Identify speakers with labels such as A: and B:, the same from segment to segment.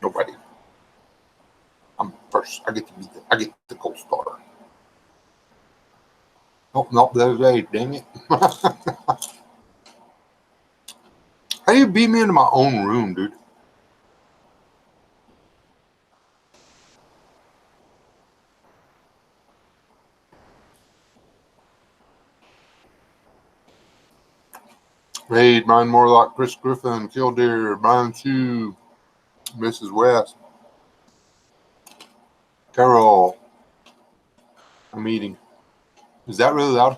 A: Nobody. I'm first. I get the gold star. Oh, no, the other day. Dang it. How do you beat me into my own room, dude? Raid, Brian Morlock, Chris Griffin, Killdeer, Brian Chu, Mrs. West, Carol. I'm eating. Is that really loud?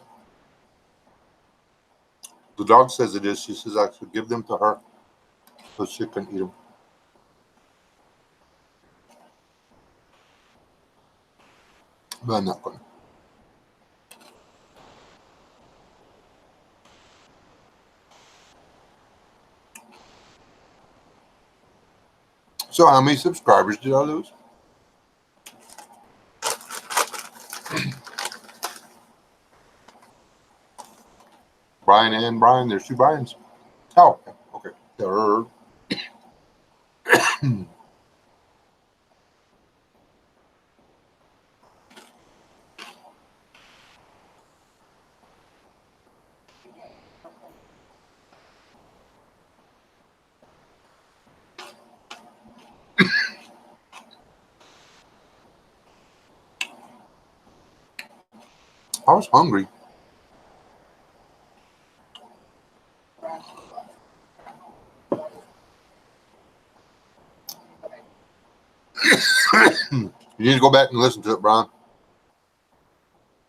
A: The dog says it is. She says I should give them to her so she can eat them. But I'm not going to. So how many subscribers did I lose? Brian and Brian. There's two Brians. Oh, okay. Third. I was hungry. You need to go back and listen to it, Brian.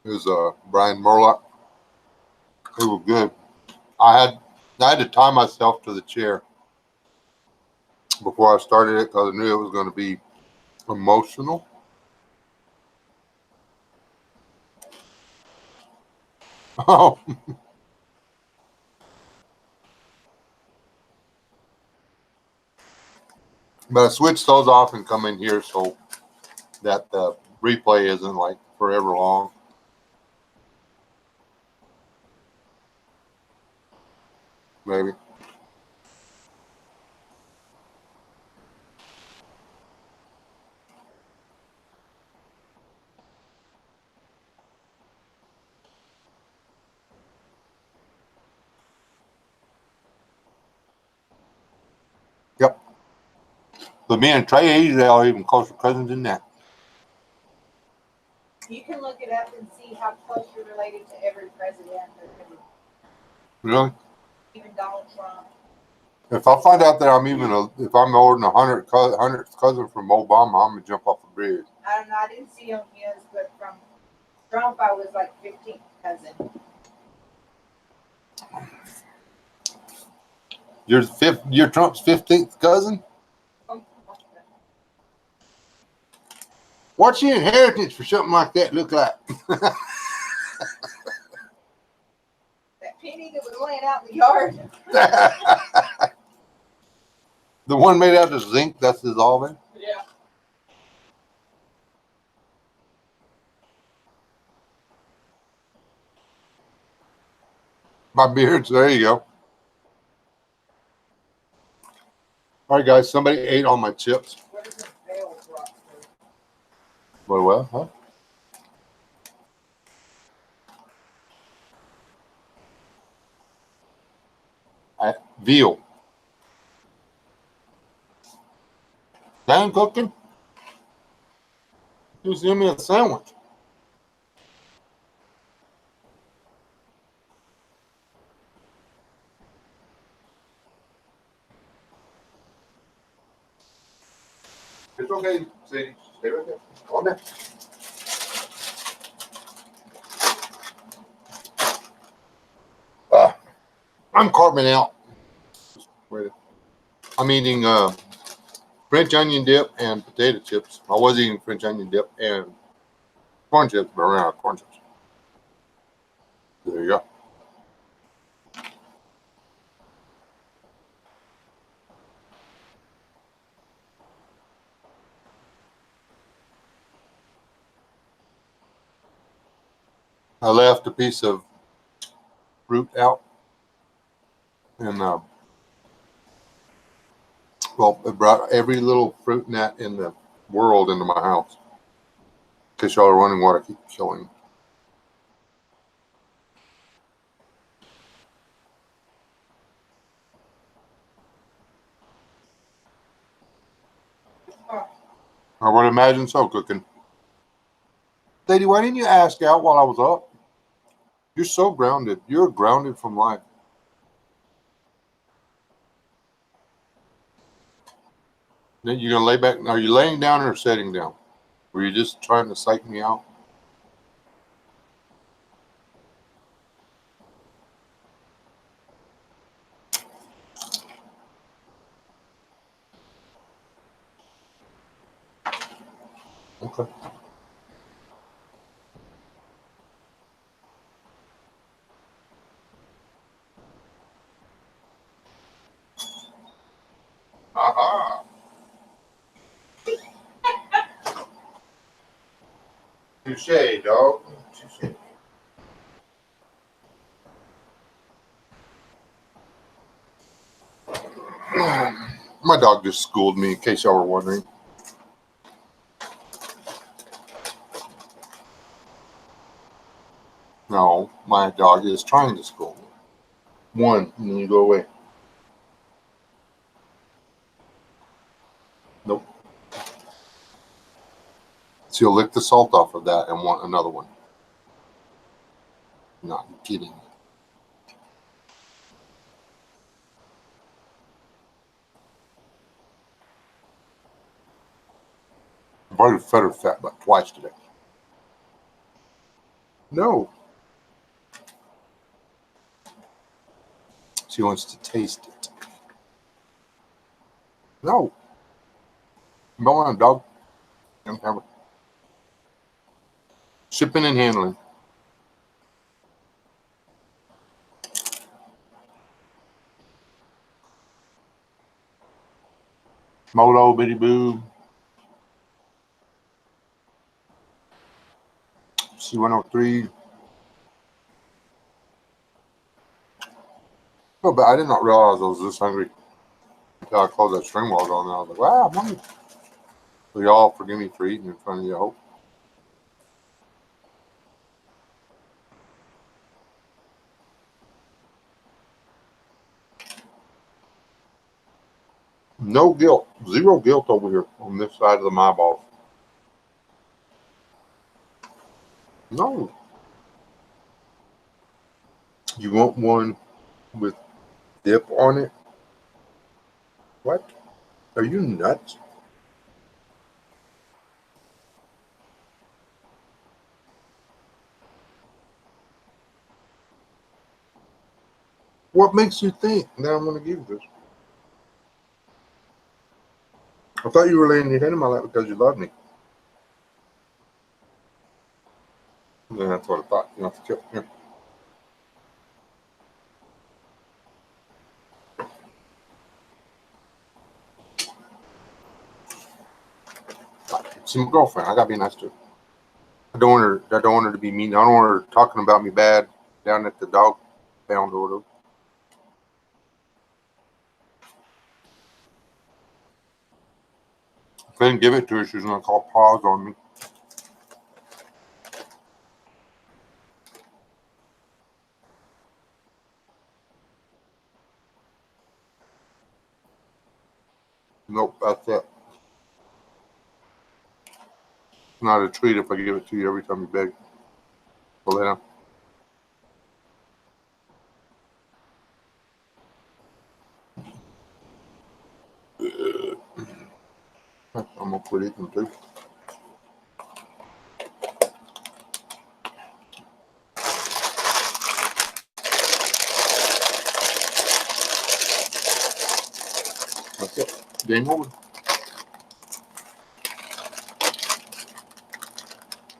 A: It was Brian Morlock. It was good. I had to tie myself to the chair before I started it because I knew it was going to be emotional. Oh, but I switched those off and come in here so that the replay isn't like forever long. Maybe. Yep. But me and Trey, they are even closer cousins than that.
B: You can look it up and see how close you're related to every president.
A: Really?
B: Even Donald Trump.
A: If I find out that if I'm more than 100th cousin from Obama, I'm gonna jump off the bridge.
B: I don't know. I didn't see on his, but from Trump, I was like 15th cousin.
A: You're Trump's 15th cousin? What's your inheritance for something like that look like?
B: That penny that was laying out in the yard.
A: The one made out of zinc that's dissolving?
B: Yeah.
A: My beard, so there you go. All right, guys, somebody ate all my chips.
B: What is this veil brought through?
A: Well, huh? Veal. Done cooking? You send me a sandwich. It's okay, Sadie. Stay right there. Go on there. I'm carving out. I'm eating French onion dip and potato chips. I was eating French onion dip and corn chips, but I ran out of corn chips. There you go. I left a piece of fruit out and Well, it brought every little fruit gnat in the world into my house. In case y'all are wondering what I keep killing.
B: Oh,
A: I would imagine so, cooking. Lady, why didn't you ask out while I was up? You're so grounded. You're grounded from life. Then you're gonna lay back. Are you laying down or sitting down? Were you just trying to psych me out? Okay. Aha. Touche, dog. Touche. My dog just schooled me, in case y'all were wondering. No, my dog is trying to school me. One, and then you go away. Nope. So you'll lick the salt off of that and want another one. Not kidding. I've already fed her fat about twice today. No. She wants to taste it. No. Don't want a dog. Don't have it. Shipping and handling. Moto, bitty boo. C103. Oh, but I did not realize I was this hungry until I closed that string wall on. And I was like, wow, I'm hungry. So y'all forgive me for eating in front of you, I hope. No guilt. Zero guilt over here on this side of the my balls. No. You want one with dip on it? What? Are you nuts? What makes you think that I'm going to give you this? I thought you were laying your head in my lap because you love me. Yeah, that's what I thought. You know, yeah. See my girlfriend. I gotta be nice to her. I don't want her to be mean. I don't want her talking about me bad down at the dog pound or whatever. If I didn't give it to her, she was gonna call pause on me. Nope, that's it. It's not a treat if I give it to you every time you beg. Well, then I'm gonna quit eating too. That's it. Game over.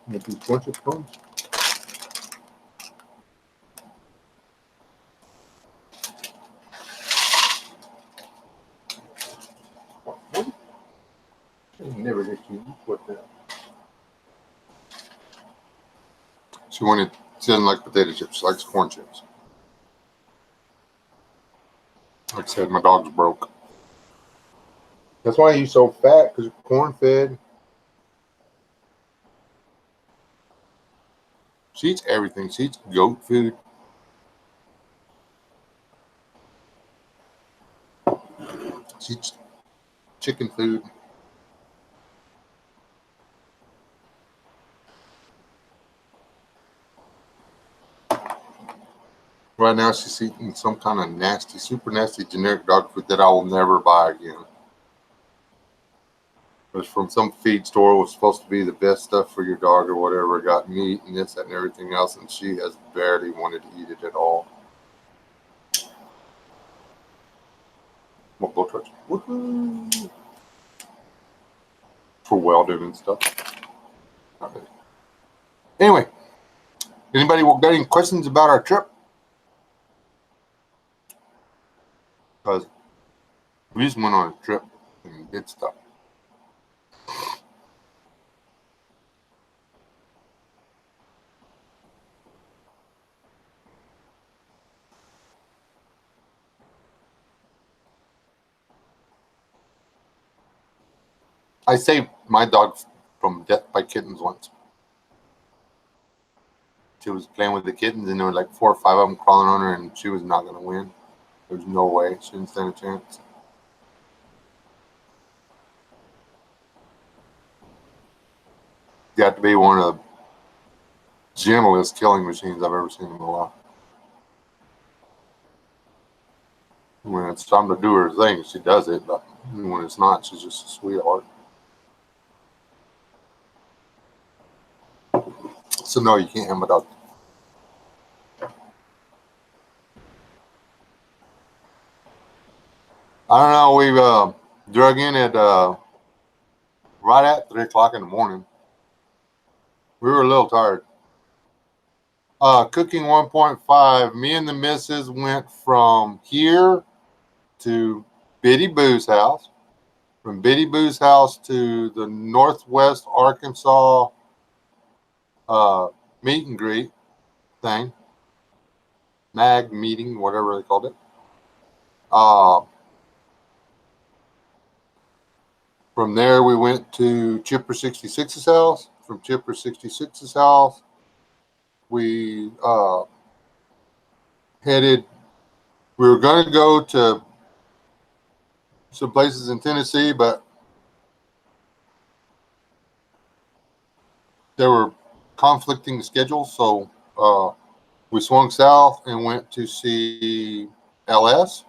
A: Make these bunch of crumbs. What? I never get you. What the? She doesn't like potato chips. She likes corn chips. Like I said, my dog's broke. That's why you're so fat, because you're corn fed. She eats everything. She eats goat food. She eats chicken food. Right now, she's eating some kind of nasty, super nasty generic dog food that I will never buy again. It was from some feed store. It was supposed to be the best stuff for your dog or whatever. It got meat and this, that, and everything else, and she has barely wanted to eat it at all. Well, go touch. Woohoo! For welding and stuff. Not really. Anyway, anybody got any questions about our trip? Because we just went on a trip and did stuff. I saved my dog from death by kittens once. She was playing with the kittens, and there were like 4 or 5 of them crawling on her, and she was not going to win. There's no way. She didn't stand a chance. You have to be one of the gentlest killing machines I've ever seen in my life. When it's time to do her thing, she does it, but when it's not, she's just a sweetheart. So no, you can't have my dog. I don't know. We've drug in at right at 3 o'clock in the morning. We were a little tired. Cooking 1.5. Me and the missus went from here to Biddy Boo's house. From Biddy Boo's house to the Northwest Arkansas meet and greet thing. MAG meeting, whatever they called it. From there, we went to Chipper 66's house. From Chipper 66's house, we headed. We were going to go to some places in Tennessee, but there were conflicting schedules, so we swung south and went to see LS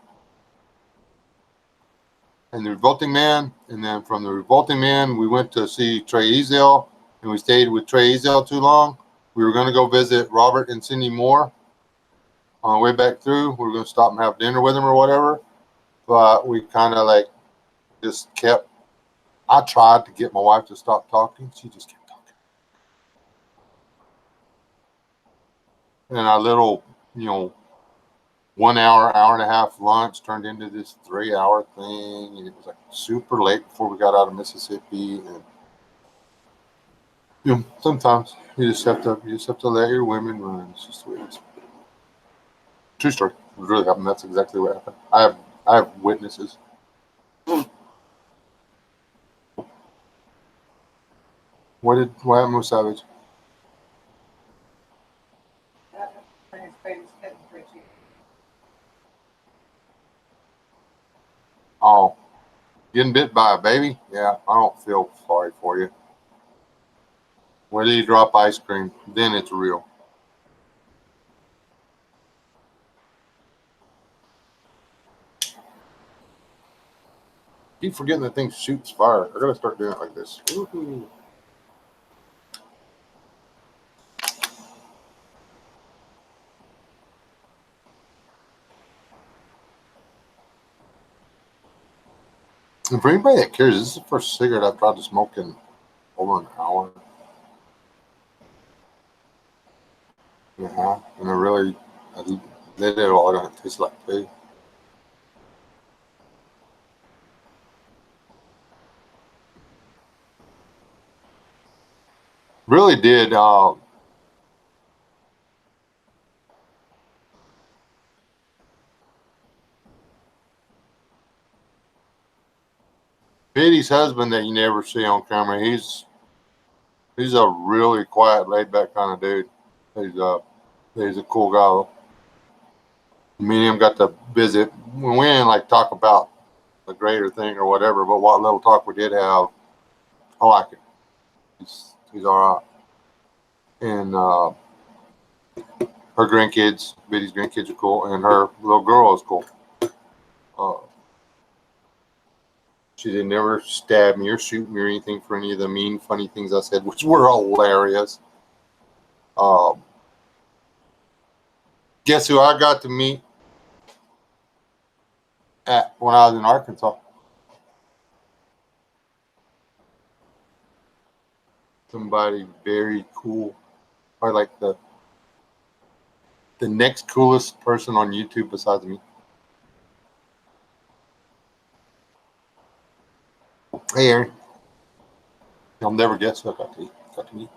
A: and the Revolting Man, and then from the Revolting Man, we went to see Trey Ezel, and we stayed with Trey Ezel too long. We were going to go visit Robert and Cindy Moore on the way back through. We were going to stop and have dinner with them or whatever, but we kind of like just kept. I tried to get my wife to stop talking. She just kept talking. And our little, 1 hour, hour and a half lunch turned into this 3-hour thing, and it was like super late before we got out of Mississippi. And sometimes you just have to let your women run. It's just the way it is. True story. It really happened. That's exactly what happened. I have witnesses. What happened with Savage? Oh, getting bit by a baby? Yeah, I don't feel sorry for you. Where do you drop ice cream? Then it's real. Keep forgetting that thing shoots fire. I gotta start doing it like this. Woo-hoo. And for anybody that cares, this is the first cigarette I've tried to smoke in over an hour. Yeah, and I lit it all, and it tastes like pig. Really did. Biddy's husband that you never see on camera, he's a really quiet, laid back kind of dude. He's a cool guy. Me and him got to visit. We didn't like talk about the greater thing or whatever, but what little talk we did have, I like it. He's all right. And her grandkids, Biddy's grandkids are cool, and her little girl is cool. She didn't ever stab me or shoot me or anything for any of the mean, funny things I said, which were hilarious. Guess who I got to meet when I was in Arkansas? Somebody very cool, or like the next coolest person on YouTube besides me. Hey, Aaron. You'll never guess who I got to meet.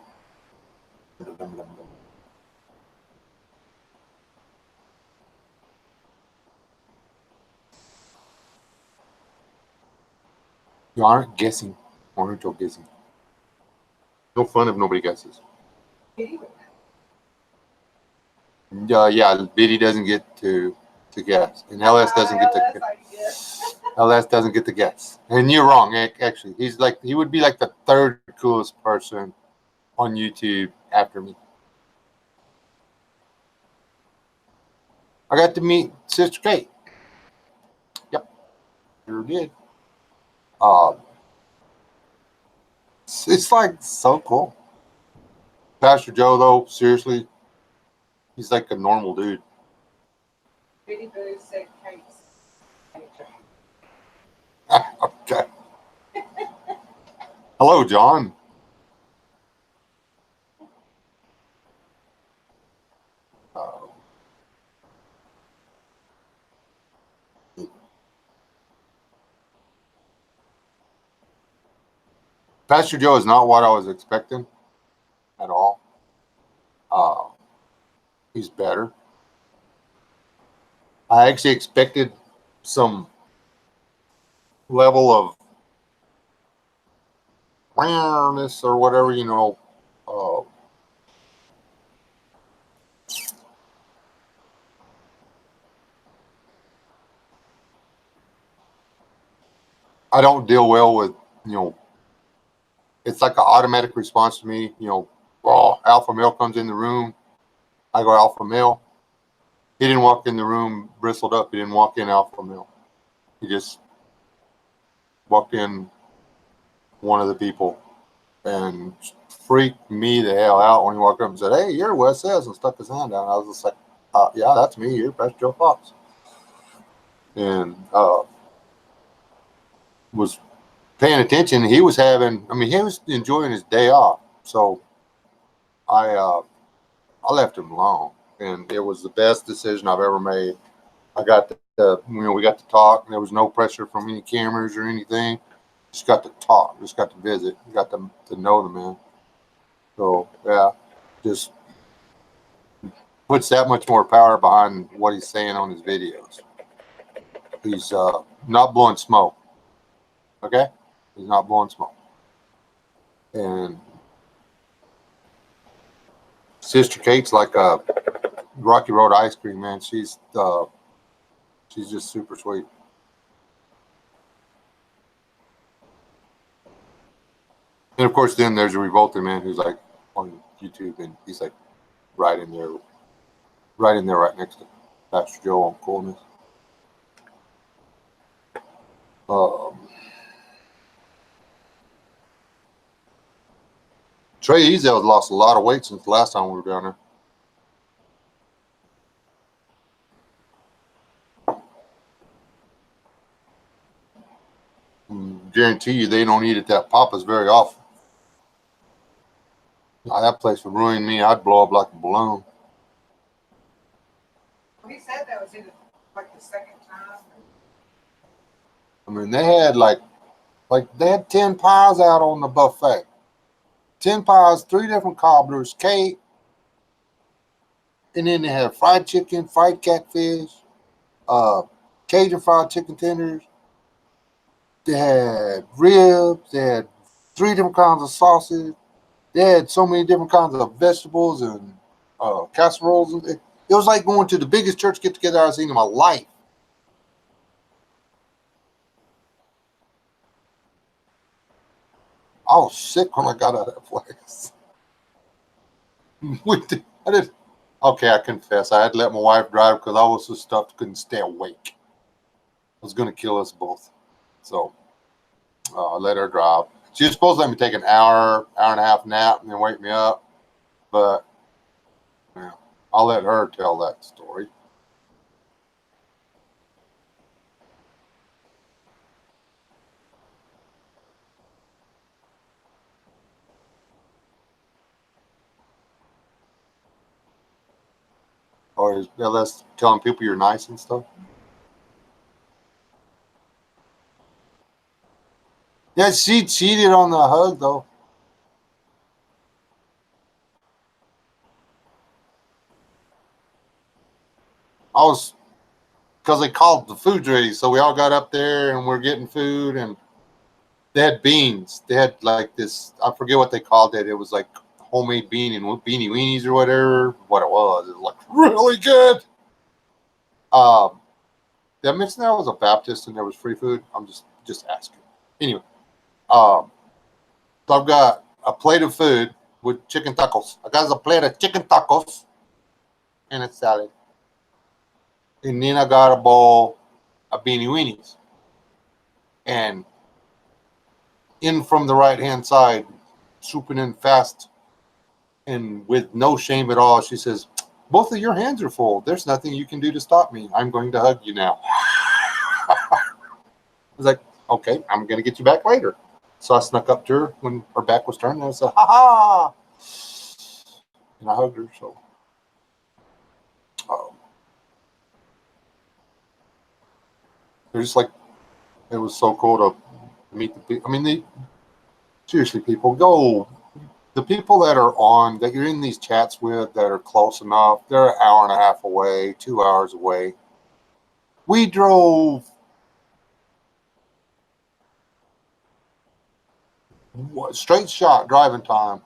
A: You aren't guessing. Aren't you guessing? No fun if nobody guesses. Yeah, Biddy doesn't get to guess, and LS doesn't get to. LS doesn't get to guess, and you're wrong. Actually, he would be like the third coolest person on YouTube after me. I got to meet Sister Kate. Yep, sure did. It's like so cool. Pastor Joe, though, seriously, he's like a normal dude.
B: Biddy Boo said Kate's.
A: Okay. Hello, John. Pastor Joe is not what I was expecting at all. He's better. I actually expected some level of awareness or whatever, I don't deal well with, it's like an automatic response to me, alpha male comes in the room, I go alpha male. He didn't walk in the room bristled up. He didn't walk in alpha male. He just walked in one of the people and freaked me the hell out when he walked up and said, "Hey, you're Wes Says," and stuck his hand down. I was just like, "Yeah, that's me. You're Pastor Joe Fox." And was paying attention. He was enjoying his day off. So I left him alone, and it was the best decision I've ever made. I got we got to talk, and there was no pressure from any cameras or anything. Just got to talk, just got to visit, got to know the man. So yeah, just puts that much more power behind what he's saying on his videos. He's not blowing smoke. Okay, he's not blowing smoke. And Sister Kate's like a Rocky Road ice cream, man. She's just super sweet. And of course, then there's a Revolted Man who's like on YouTube, and he's like right in there, right next to Pastor Joe on coolness. Trey Ezel's lost a lot of weight since the last time we were down there. Guarantee you they don't eat at that Papa's very often. That place would ruin me. I'd blow up like a balloon.
B: He said that was like the second time.
A: I mean, they had they had 10 pies out on the buffet. 10 pies, 3 different cobblers, cake, and then they had fried chicken, fried catfish, Cajun fried chicken tenders. They had ribs. They had 3 different kinds of sausage. They had so many different kinds of vegetables and casseroles. It was like going to the biggest church get together I've seen in my life. I was sick when I got out of that place. I did. Okay, I confess. I had to let my wife drive because I was so stuffed couldn't stay awake. It was going to kill us both. So I let her drive. She was supposed to let me take an hour and a half nap and then wake me up. But yeah, I'll let her tell that story. Or is LS telling people you're nice and stuff? Yeah, she cheated on the hug though. I was because they called the food's ready, so we all got up there and we're getting food and they had beans. They had like this. I forget what they called it. It was like homemade beanie weenies or whatever. What it was like really good. Did I mention that I was a Baptist and there was free food? I'm just asking. Anyway, so I've got a plate of food with chicken tacos. I got a plate of chicken tacos and a salad. And then I got a bowl of beanie weenies. And in from the right hand side, swooping in fast and with no shame at all, she says, "Both of your hands are full. There's nothing you can do to stop me. I'm going to hug you now." I was like, "Okay, I'm going to get you back later." So I snuck up to her when her back was turned and I said, "Ha ha." And I hugged her. So they're just like, it was so cool to meet the people. I mean, seriously, people, go. The people that you're in these chats with that are close enough, they're an hour and a half away, 2 hours away. We drove straight shot driving time.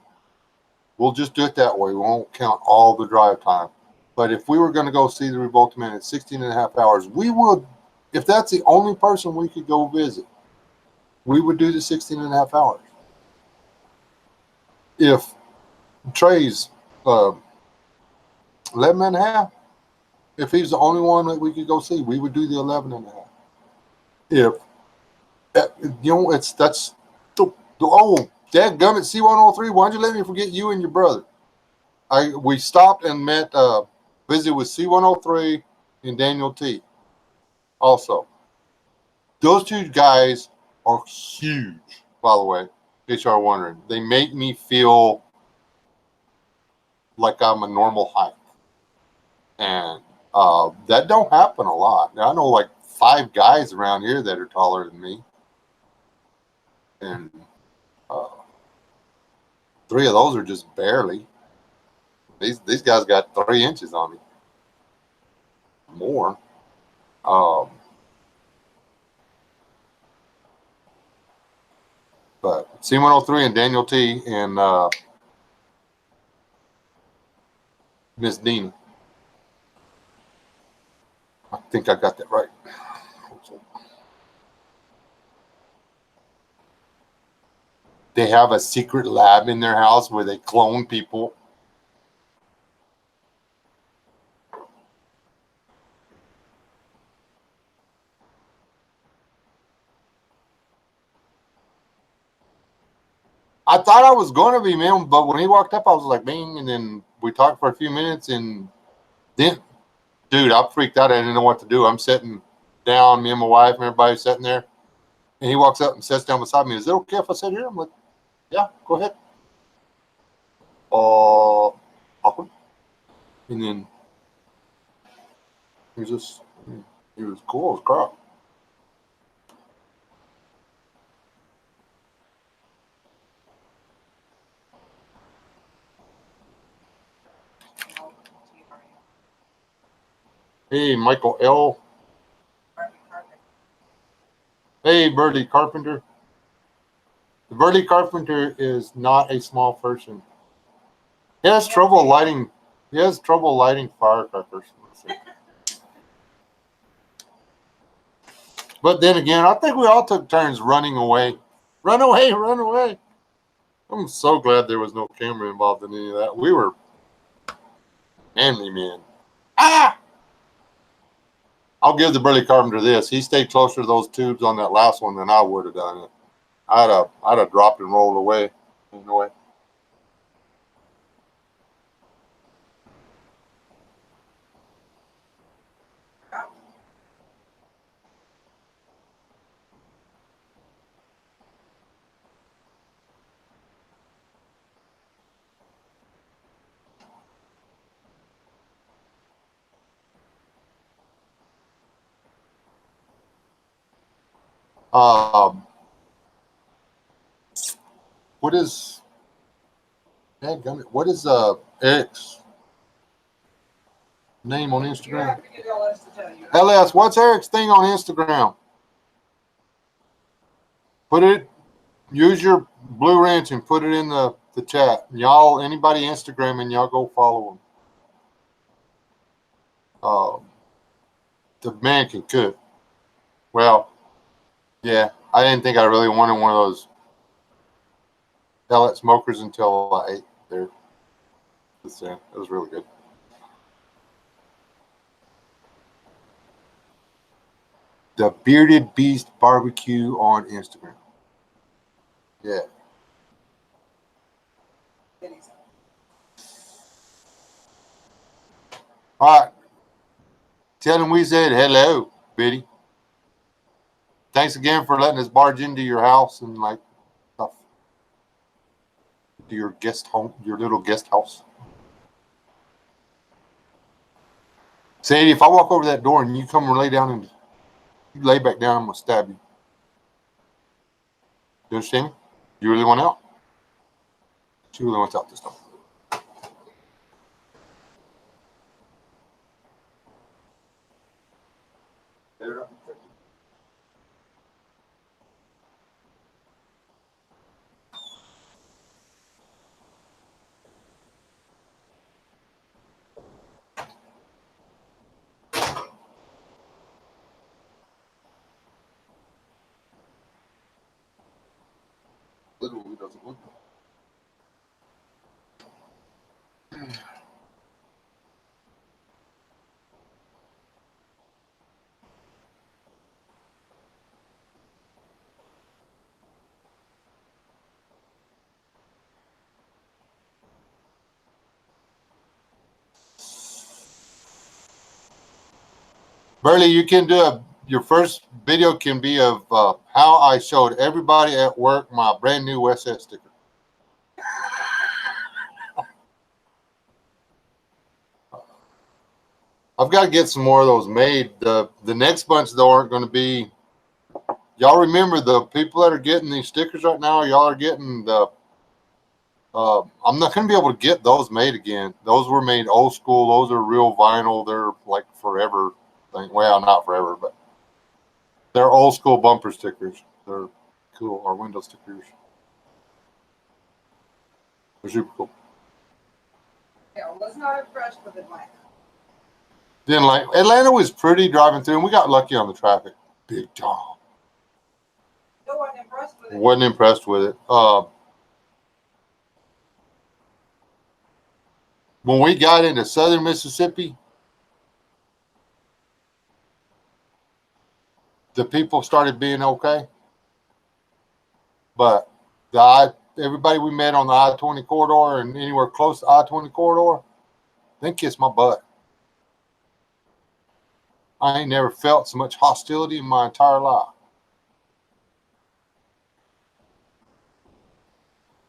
A: We'll just do it that way. We won't count all the drive time. But if we were going to go see the Revolta Man at 16 and a half hours, we would, if that's the only person we could go visit, we would do the 16 and a half hours. If Trey's 11 and a half, if he's the only one that we could go see, we would do the 11 and a half. If, that's, oh, dadgummit, C-103, why'd you let me forget you and your brother? We stopped and met, visited with C-103 and Daniel T. Also, those 2 guys are huge, by the way, in case you are wondering. They make me feel like I'm a normal height. And that don't happen a lot. Now, I know like 5 guys around here that are taller than me. And 3 of those are just barely. These guys got 3 inches on me. More. But C-103 and Daniel T and Miss Dina. I think I got that right. They have a secret lab in their house where they clone people. I thought I was going to be, man, but when he walked up, I was like, bing, and then we talked for a few minutes, and then, dude, I freaked out. I didn't know what to do. I'm sitting down, me and my wife and everybody sitting there, and he walks up and sits down beside me. Is it okay if I sit here? I'm like, yeah, go ahead. Awkward. And then he was cool as crap. Hey, Michael L. Hey, Burley Carpenter. The Burley Carpenter is not a small person. He has trouble lighting. He has trouble lighting firecrackers. But then again, I think we all took turns running away. Run away, run away. I'm so glad there was no camera involved in any of that. We were manly men. Ah! I'll give the Burley Carpenter this. He stayed closer to those tubes on that last one than I would have done it. I'd have dropped and rolled away. Anyway. What is Eric's name on
B: You
A: Instagram?
B: have to get LS to tell you.
A: LS, what's Eric's thing on Instagram? Put it, use your Blue Ranch and put it in the chat. Y'all, anybody Instagramming, y'all go follow him. The man can cook. Well, yeah, I didn't think I really wanted one of those pellet smokers until I ate there. It was really good. The Bearded Beast Barbecue on Instagram. Yeah. All right. Tell him we said hello, Biddy. Thanks again for letting us barge into your house and like stuff. To your guest home, your little guest house. Sadie, if I walk over that door and you come and lay down and you lay back down, I'm gonna stab you. You understand me? You really want out? She really wants out this time. Literally doesn't look. Burley, you can do your first video can be of how I showed everybody at work my brand new Westset sticker. I've got to get some more of those made. The next bunch though aren't going to be. Y'all remember the people that are getting these stickers right now? Y'all are getting the. I'm not going to be able to get those made again. Those were made old school. Those are real vinyl. They're like forever. Well, not forever, but they're old school bumper stickers. They're cool. Or window stickers. They're super cool.
B: Yeah, I was not impressed with Atlanta.
A: Then like Atlanta was pretty driving through, and we got lucky on the traffic. Big time.
B: Still wasn't impressed with it.
A: Wasn't impressed with it. When we got into southern Mississippi, the people started being okay. But everybody we met on the I-20 corridor and anywhere close to the I-20 corridor, they kissed my butt. I ain't never felt so much hostility in my entire life.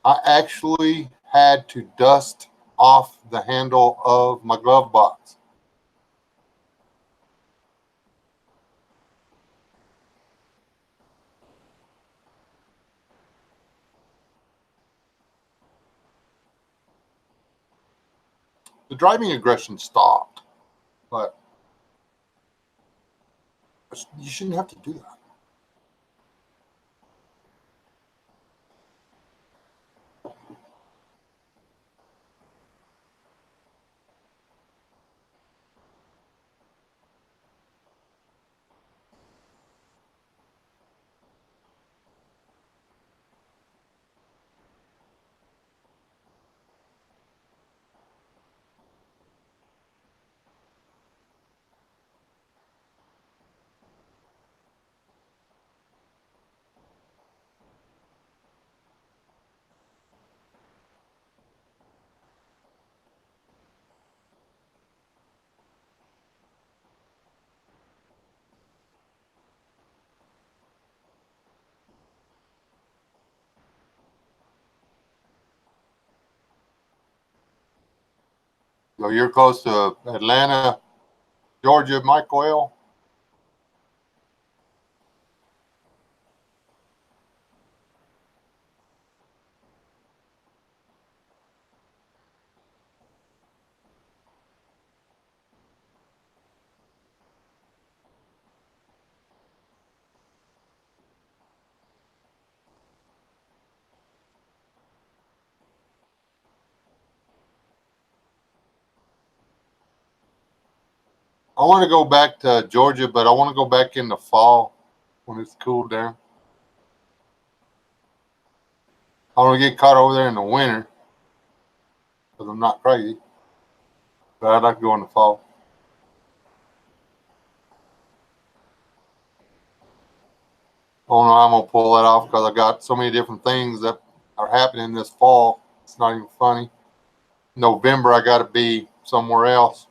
A: I actually had to dust off the handle of my glove box. The driving aggression stopped, but you shouldn't have to do that. So you're close to Atlanta, Georgia, Mike Oil. I want to go back to Georgia, but I want to go back in the fall when it's cooled down. I want to get caught over there in the winter because I'm not crazy, but I'd like to go in the fall. I don't know how I'm going to pull that off because I got so many different things that are happening this fall. It's not even funny. November, I got to be somewhere else.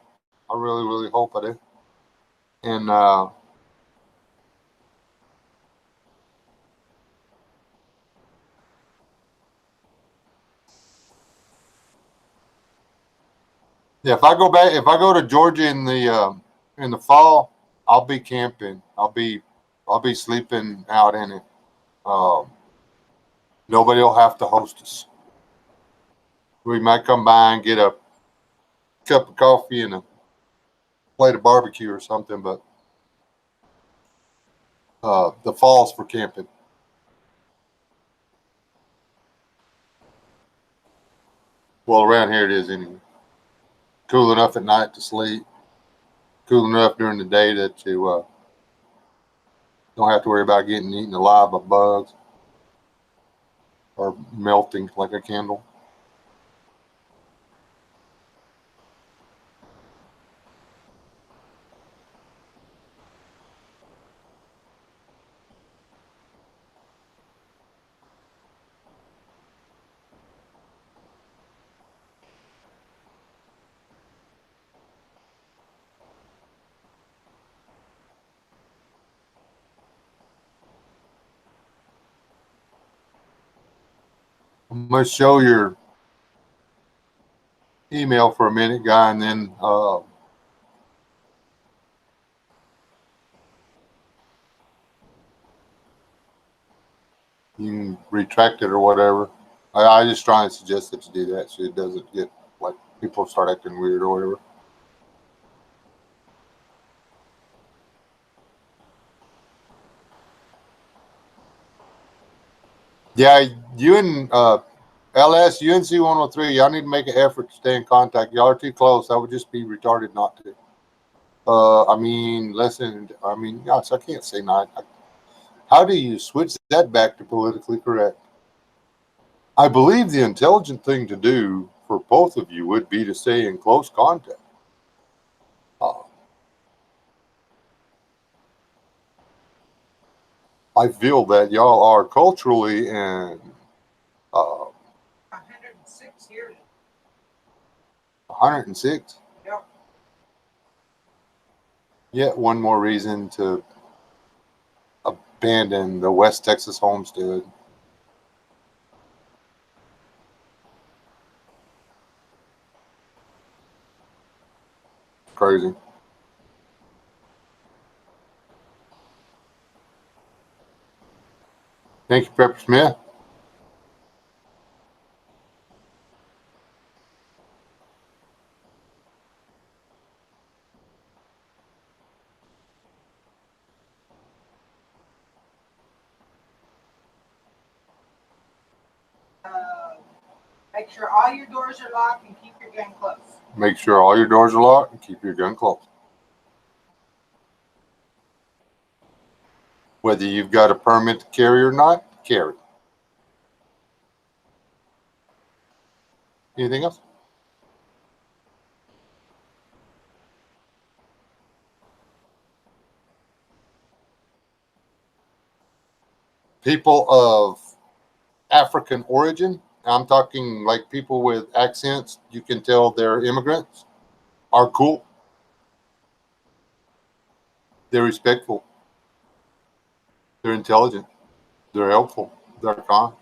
A: I really, really hope I do. And yeah, if I go to Georgia in the fall, I'll be camping. I'll be sleeping out in it. Um, Nobody will have to host us. We might come by and get a cup of coffee and a plate of barbecue or something, but the fall's for camping. Well, around here it is anyway. Cool enough at night to sleep. Cool enough during the day that you don't have to worry about getting eaten alive by bugs or melting like a candle. I'm going to show your email for a minute, guy, and then you can retract it or whatever. I just try and suggest that you do that so it doesn't get like people start acting weird or whatever. Yeah, you and LS, UNC 103, y'all need to make an effort to stay in contact. Y'all are too close. I would just be retarded not to. Gosh, I can't say not. How do you switch that back to politically correct? I believe the intelligent thing to do for both of you would be to stay in close contact. I feel that y'all are culturally and
B: 106 years.
A: 106.
B: Yep.
A: Yet one more reason to abandon the West Texas homestead. Crazy. Thank you, Pepper Smith.
B: Make sure all your doors are locked and keep your gun close.
A: Make sure all your doors are locked and keep your gun closed. Whether you've got a permit to carry or not, carry. Anything else? People of African origin, I'm talking like people with accents, you can tell they're immigrants, are cool. They're respectful. They're intelligent. They're helpful. They're kind.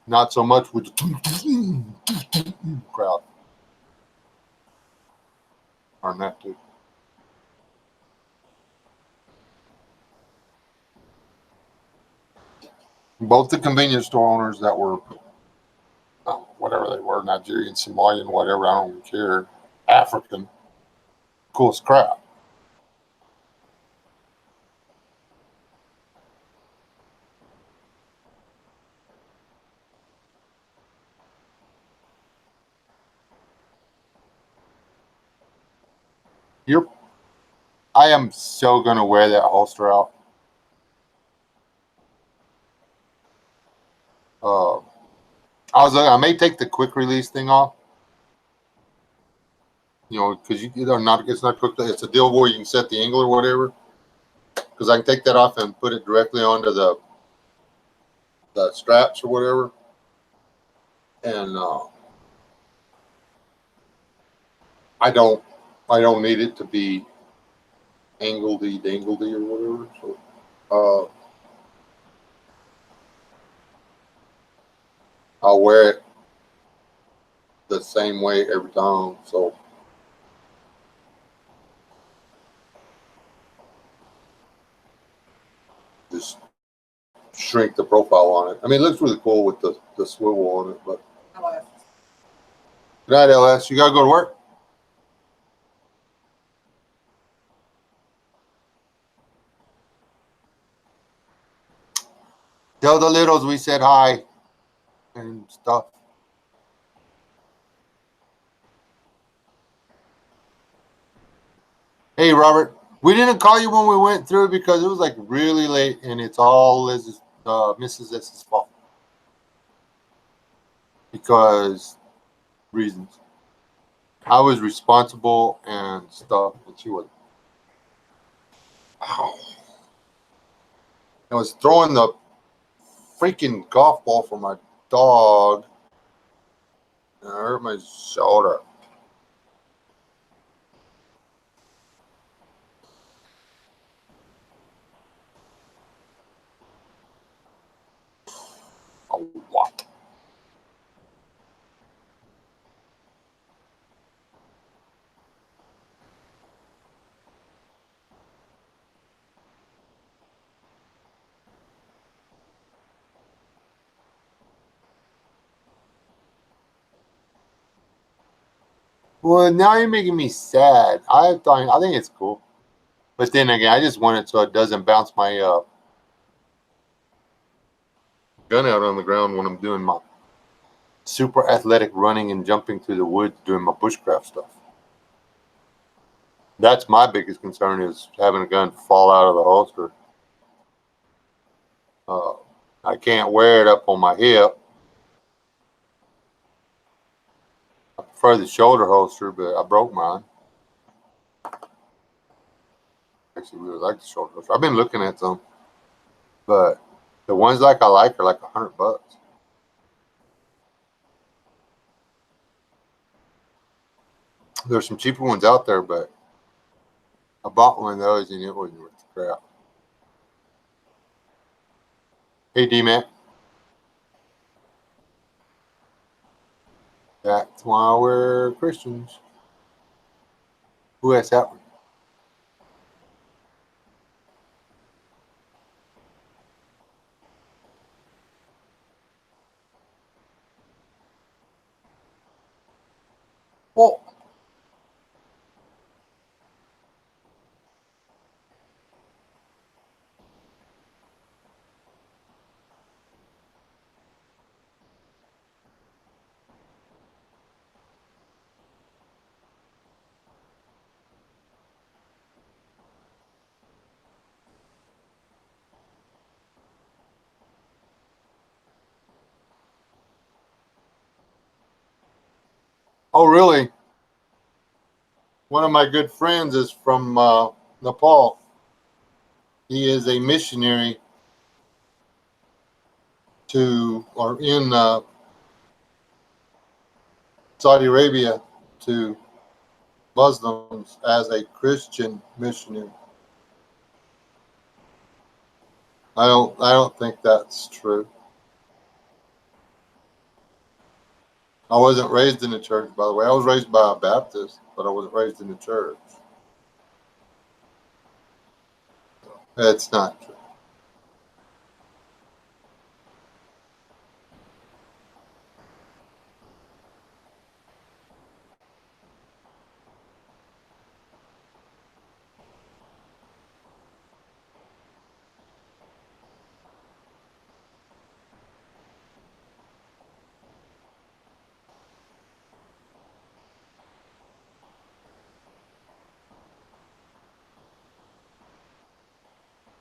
A: Not so much with the crowd. On that too. Both the convenience store owners that were, whatever they were, Nigerian, Somalian, whatever, I don't even care, African, cool as crap. I am so gonna wear that holster out. I may take the quick release thing off. Because it's not quick. It's a deal where you can set the angle or whatever. Because I can take that off and put it directly onto the straps or whatever, and I don't need it to be angledy dangledy or whatever. So I'll wear it the same way every time. So just shrink the profile on it. I mean, it looks really cool with the swivel on it. But good night, LS. You gotta go to work. Tell the littles we said hi and stuff. Hey, Robert. We didn't call you when we went through because it was like really late, and it's all Mrs. S's fault because reasons. I was responsible and stuff, and she wasn't. Ow. I was throwing the freaking golf ball for my dog, and I hurt my shoulder. A lot. Well, now you're making me sad. I think it's cool, but then again, I just want it so it doesn't bounce my gun out on the ground when I'm doing my super athletic running and jumping through the woods doing my bushcraft stuff. That's my biggest concern is having a gun fall out of the holster. I can't wear it up on my hip. I prefer the shoulder holster, but I broke mine. Actually, really like the shoulder holster. I've been looking at some, but the ones I like are like $100. There's some cheaper ones out there, but I bought one of those and it wasn't worth the crap. Hey, D-Mac. That's why we're Christians. Who has that one? Well, oh, really? One of my good friends is from Nepal. He is a missionary in Saudi Arabia to Muslims as a Christian missionary. I don't think that's true. I wasn't raised in the church, by the way. I was raised by a Baptist, but I wasn't raised in the church. It's not true.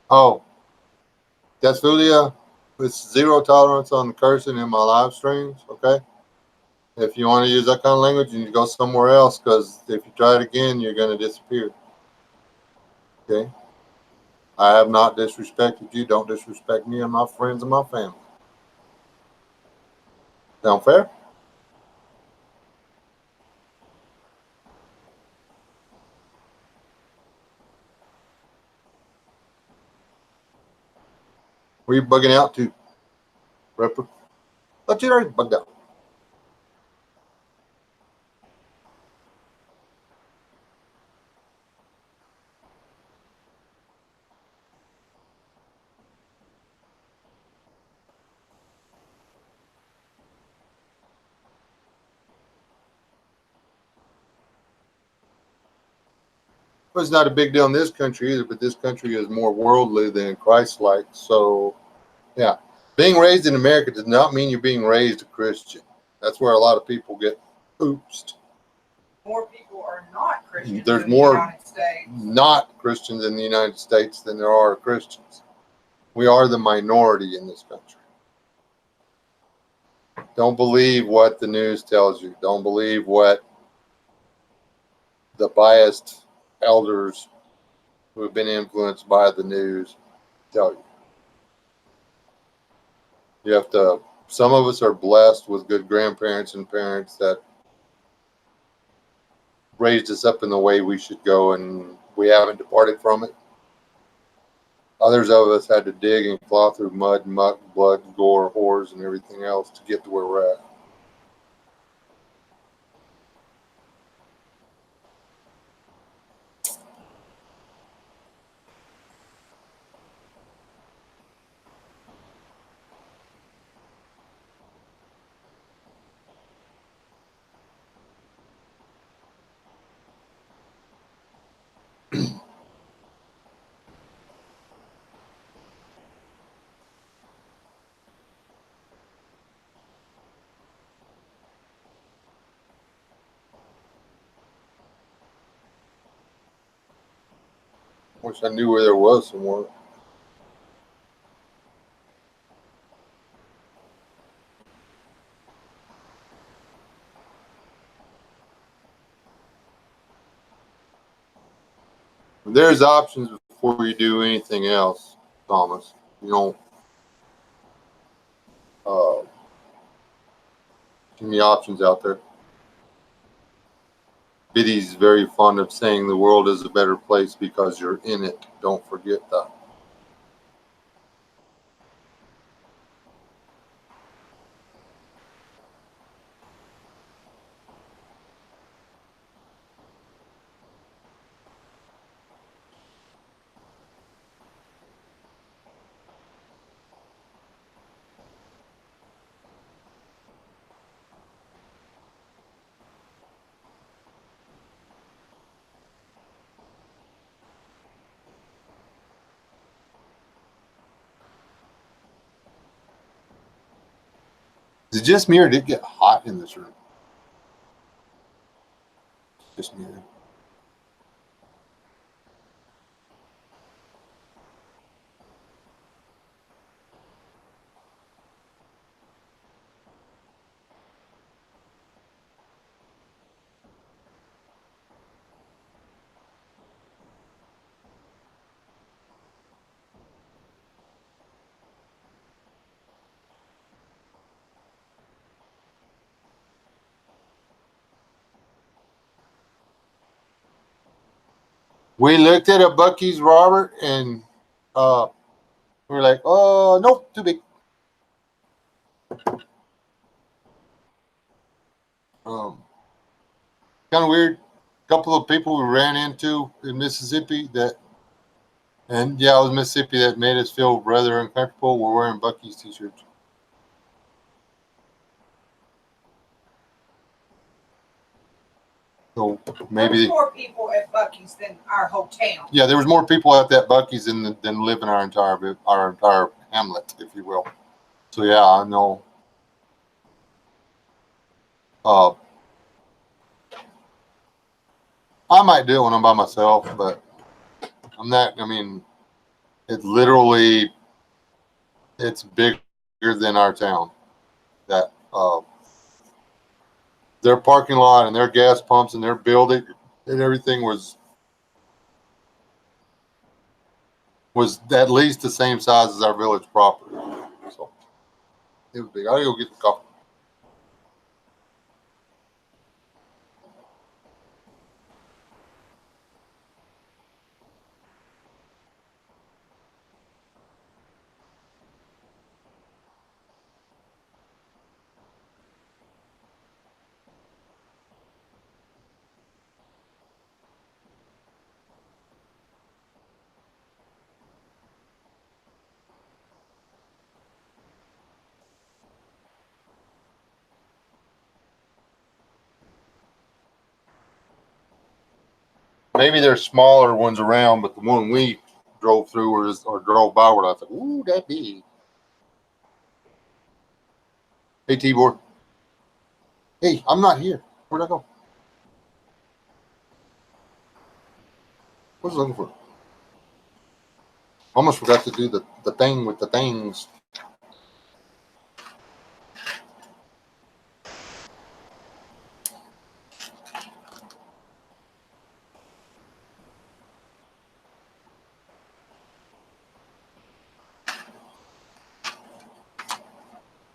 A: Oh, Desfulia, it's zero tolerance on cursing in my live streams, okay? If you want to use that kind of language, you need to go somewhere else, because if you try it again, you're going to disappear. Okay? I have not disrespected you. Don't disrespect me and my friends and my family. Sound fair? Where you bugging out to? Ripper? Thought you already bugged out. Well, it's not a big deal in this country either, but this country is more worldly than Christ-like. So, yeah. Being raised in America does not mean you're being raised a Christian. That's where a lot of people get oopsed.
B: More people are not Christians
A: There's
B: in
A: more
B: the United States.
A: not Christians in the United States than there are Christians. We are the minority in this country. Don't believe what the news tells you. Don't believe what the biased elders who have been influenced by the news tell you. You have to, some of us are blessed with good grandparents and parents that raised us up in the way we should go, and we haven't departed from it. Others of us had to dig and claw through mud, muck, blood, gore, whores, and everything else to get to where we're at. Wish I knew where there was somewhere. There's options before you do anything else, Thomas. You don't give me options out there. Biddy's very fond of saying the world is a better place because you're in it. Don't forget that. Is it just me or did it get hot in this room? Just me. We looked at a Buc-ee's, Robert, and we were like, oh, nope, too big. Kind of weird. Couple of people we ran into in Mississippi and yeah, it was Mississippi that made us feel rather uncomfortable. We're wearing Buc-ee's t-shirts. So maybe
B: There's more people at Buc-ee's than our whole town.
A: yeah, there was more people at that Buc-ee's than live in our entire hamlet, if you will. So yeah, I know. I might do it when I'm by myself, but I'm not. I mean, it's bigger than our town. That their parking lot and their gas pumps and their building and everything was at least the same size as our village property. So it was big. I gotta go get the coffee. Maybe there's smaller ones around, but the one we drove through or drove by where I thought, ooh, that big. Hey, Tibor. Hey, I'm not here. Where'd I go? What was I looking for? Almost forgot to do the thing with the things.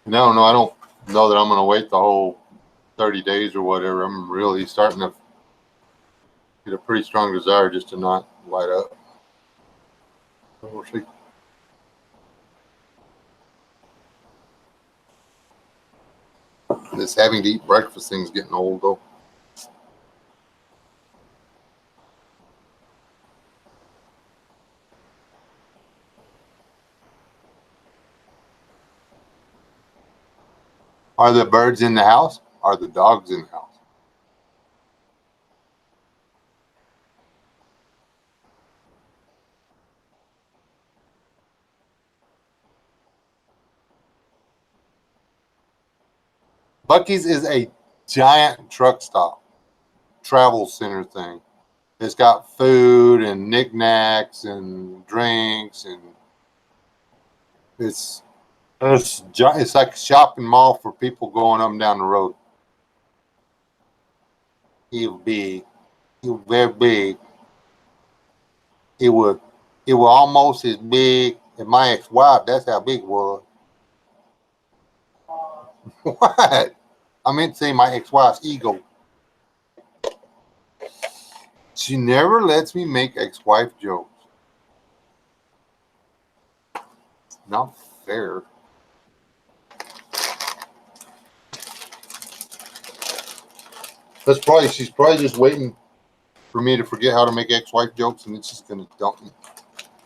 A: No, I don't know that I'm going to wait the whole 30 days or whatever. I'm really starting to get a pretty strong desire just to not light up. We'll see. This having to eat breakfast thing's getting old, though. Are the birds in the house? Are the dogs in the house? Buc-ee's is a giant truck stop, travel center thing. It's got food and knickknacks and drinks, and it's like a shopping mall for people going up and down the road. It was big. It was very big. It was almost as big as my ex-wife. That's how big it was. What? I meant to say my ex-wife's ego. She never lets me make ex-wife jokes. It's not fair. She's probably just waiting for me to forget how to make ex-wife jokes, and it's just gonna dump me.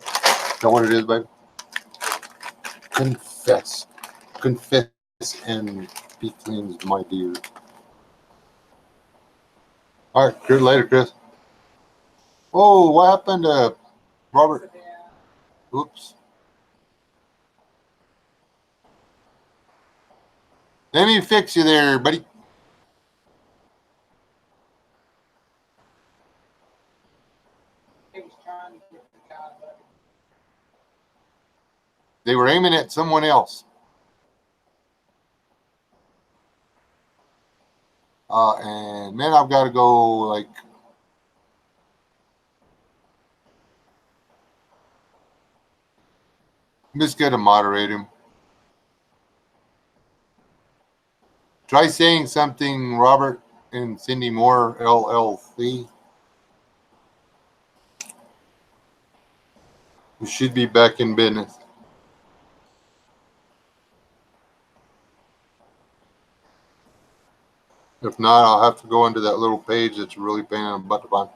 A: Is that what it is, baby? Confess and be cleansed, my dear. All right, Chris, later, Chris. Oh, what happened to Robert? Oops. Let me fix you there, buddy. They were aiming at someone else. And man, I've got to go like. I'm just going to moderate him. Try saying something, Robert and Cindy Moore, LLC. We should be back in business. If not, not, I'll have to go into that little page that's really pain in the butt to find.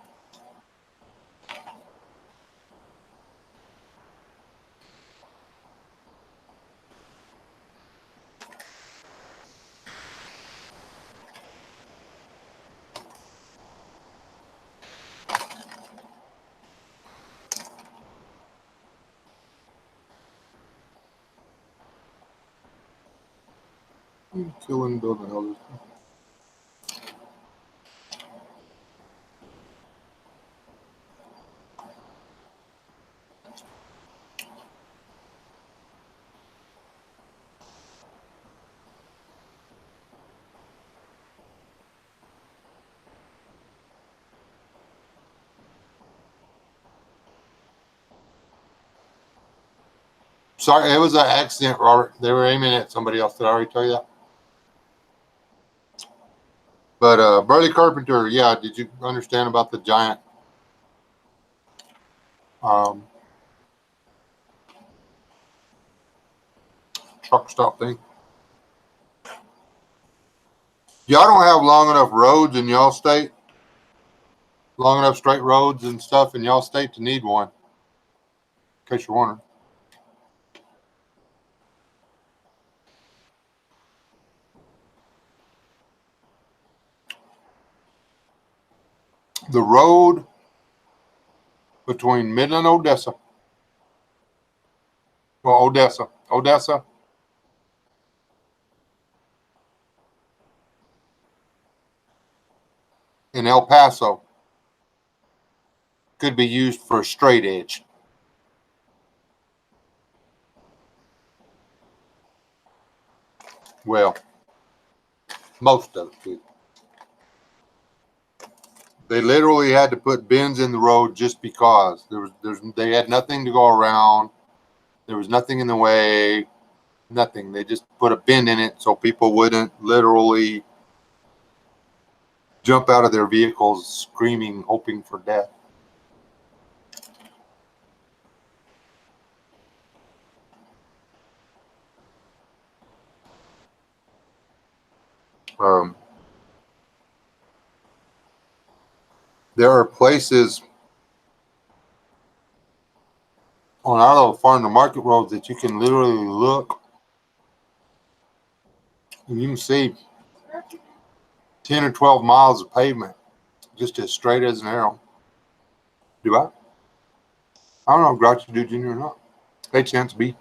A: Killing building houses. Sorry, it was an accident, Robert. They were aiming at somebody else. Did I already tell you that? But Burley Carpenter, yeah, did you understand about the giant truck stop thing? Y'all don't have long enough roads in y'all state, long enough straight roads and stuff in y'all state to need one, in case you're wondering. The road between Midland, Odessa, Odessa, and El Paso could be used for a straight edge. Well, most of it could. They literally had to put bends in the road just because they had nothing to go around. There was nothing in the way, nothing. They just put a bend in it so people wouldn't literally jump out of their vehicles screaming, hoping for death. There are places on our little farm to market roads that you can literally look and you can see 10 or 12 miles of pavement just as straight as an arrow. Do I? I don't know if Grouchy do Junior or not. Hey, Chance B.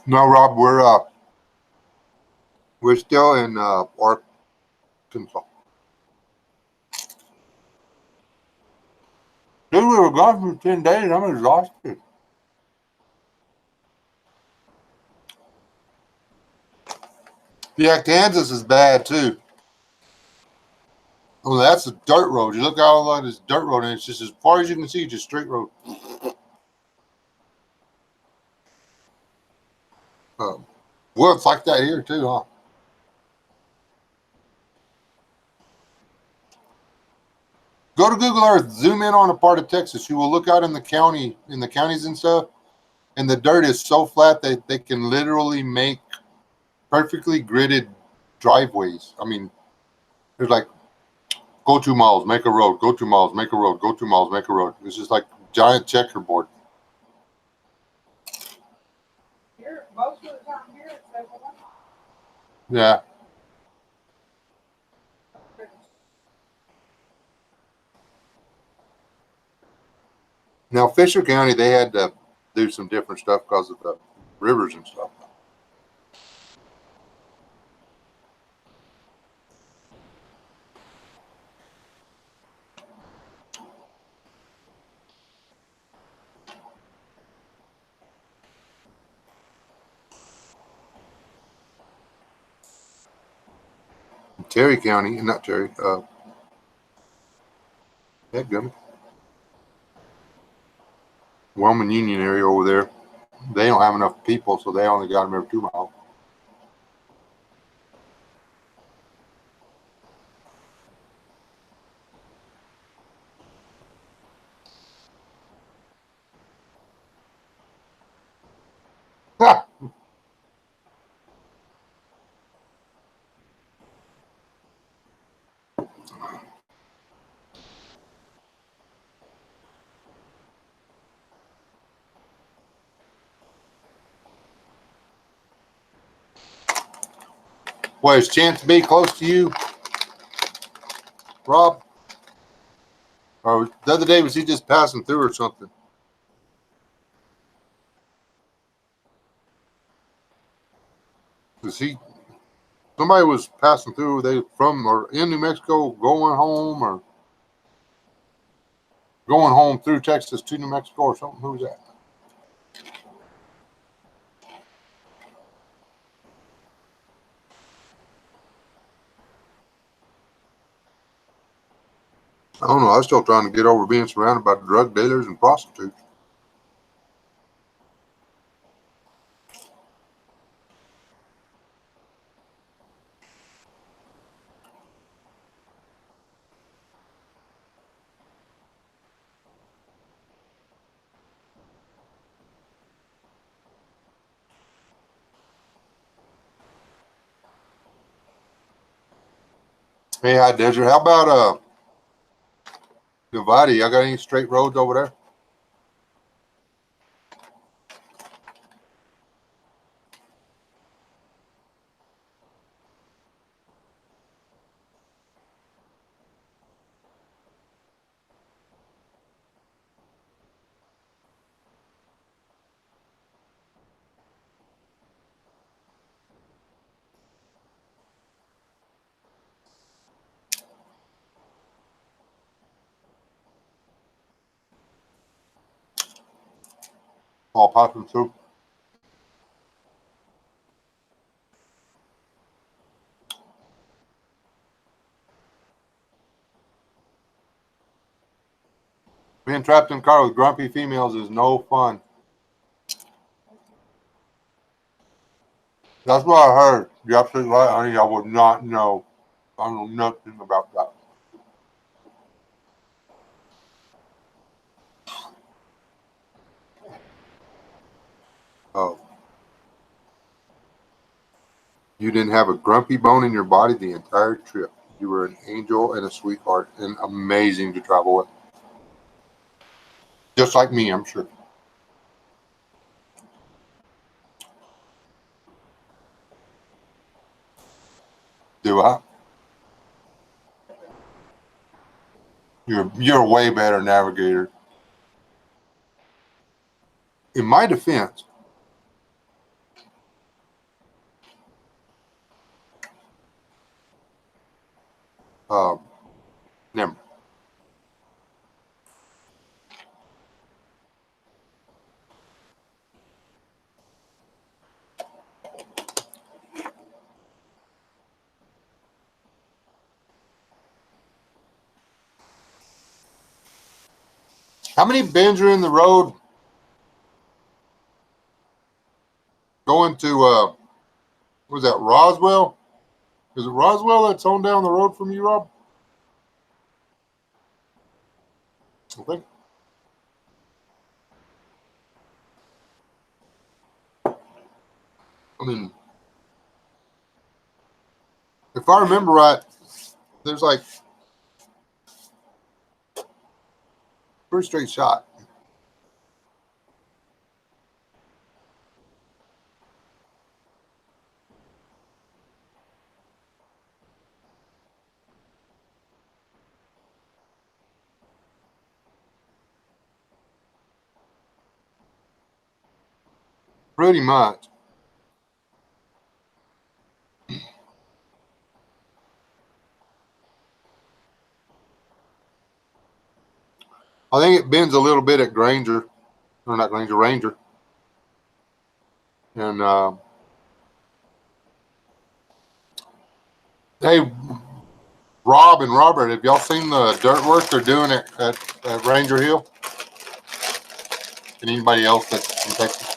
A: No, Rob, we're still in Arkansas. Dude, we were gone for 10 days. I'm exhausted. Yeah, Kansas is bad too. Oh, that's a dirt road. You look out all this dirt road, and it's just as far as you can see, just straight road. Well, it's like that here too, huh? Go to Google Earth, zoom in on a part of Texas. You will look out in the counties and stuff, and the dirt is so flat that they can literally make perfectly gridded driveways. I mean, there's like, go 2 miles, make a road, go 2 miles, make a road, go 2 miles, make a road. It's just like giant checkerboard.
B: Here, most of the time here, it's like,
A: Yeah. Now, Fisher County, they had to do some different stuff because of the rivers and stuff. Terry County, not Terry, headgum. Wellman Union area over there, they don't have enough people, so they only got them every 2 miles. What, is Chance B close to you, Rob? Or the other day, was he just passing through or something? Somebody was passing through, they from or in New Mexico going home or going home through Texas to New Mexico or something. Who was that? I don't know. I was still trying to get over being surrounded by drug dealers and prostitutes. Hey, hi, Desert. How about Uvalde? Y'all got any straight roads over there? All passing through. Being trapped in a car with grumpy females is no fun. That's what I heard. You're absolutely right, honey. I would not know. I know nothing about that. Oh. You didn't have a grumpy bone in your body the entire trip. You were an angel and a sweetheart and amazing to travel with. Just like me, I'm sure. Do I? You're a way better navigator. In my defense, never. How many bends are in the road going to what was that, Roswell? Is it Roswell that's on down the road from you, Rob? I think. I mean, if I remember right, there's like pretty straight shot. Pretty much. I think it bends a little bit at Granger, or not Granger, Ranger. And hey, Rob and Robert, have y'all seen the dirt work they're doing at Ranger Hill? And anybody else that's in Texas?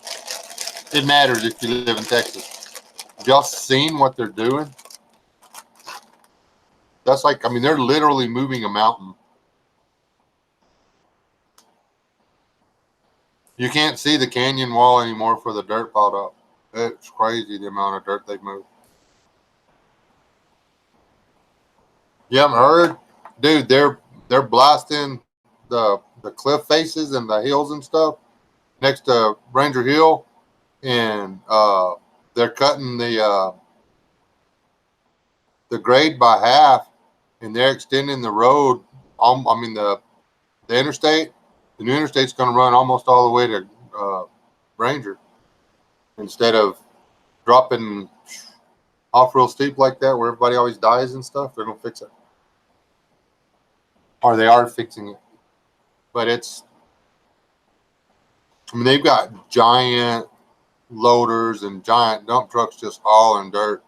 A: It matters if you live in Texas. Have y'all seen what they're doing? That's like, I mean, they're literally moving a mountain. You can't see the canyon wall anymore for the dirt piled up. It's crazy the amount of dirt they've moved. You haven't heard? Dude, they're blasting the cliff faces and the hills and stuff next to Ranger Hill, and they're cutting the the grade by half, and they're extending the road. I mean the interstate. The new interstate's going to run almost all the way to Ranger instead of dropping off real steep like that where everybody always dies and stuff. They're going to fix it, or they are fixing it. But it's, I mean, they've got giant loaders and giant dump trucks just hauling dirt,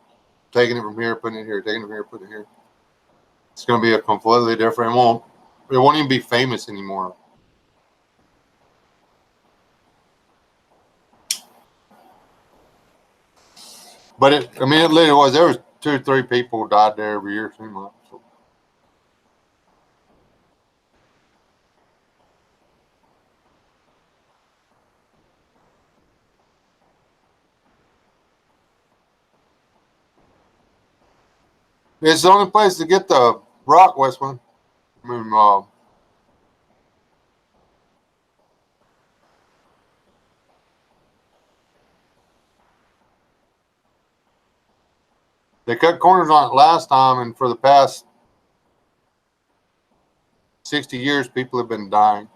A: taking it from here, putting it here, taking it from here, putting it here. It's going to be a completely different. It won't even be famous anymore. But it literally was. There was 2 or 3 people died there every year, seemed like. So. It's the only place to get the rock, Westman. I mean, they cut corners on it last time, and for the past 60 years, people have been dying.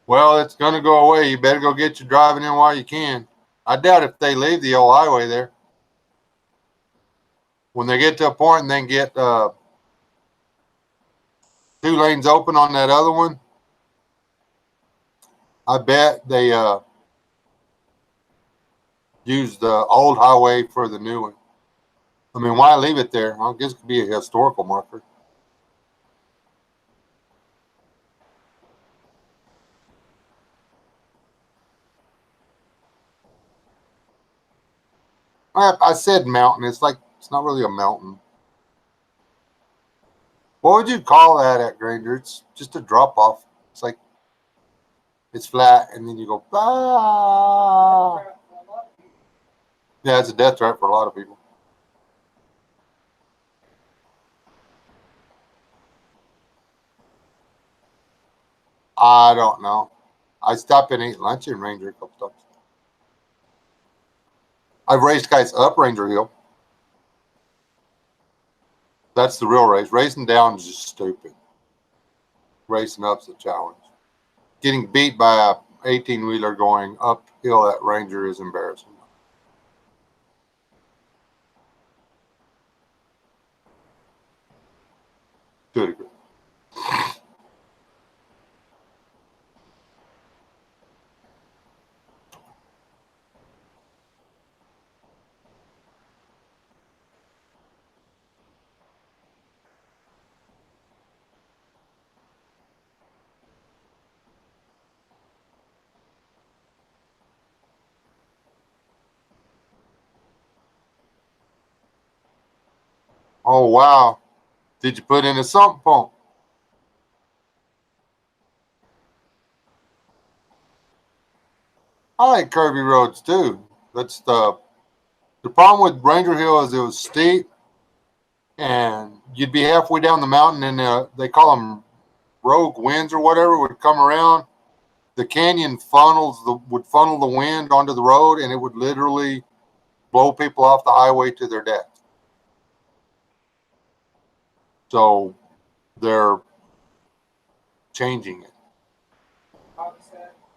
A: Well, it's going to go away. You better go get your driving in while you can. I doubt if they leave the old highway there. When they get to a point and then get 2 lanes open on that other one, I bet they use the old highway for the new one. I mean, why leave it there? I guess it could be a historical marker. I said mountain. It's like, it's not really a mountain. What would you call that at Granger? It's just a drop off. It's like, it's flat and then you go, ah. Yeah, it's a death trap for a lot of people. I don't know. I stopped and ate lunch in Ranger a couple times. I've raced guys up Ranger Hill. That's the real race. Racing down is just stupid. Racing up's the challenge. Getting beat by a 18-wheeler going uphill at Ranger is embarrassing. To a degree. Oh, wow. Did you put in a sump pump? I like curvy roads too. That's the problem with Ranger Hill is it was steep, and you'd be halfway down the mountain, and they call them rogue winds or whatever would come around. The canyon would funnel the wind onto the road, and it would literally blow people off the highway to their death. So they're changing it.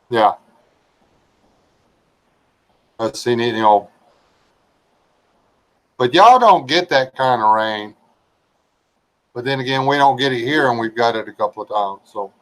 A: Yeah. I've seen it, but y'all don't get that kind of rain. But then again, we don't get it here, and we've got it a couple of times. So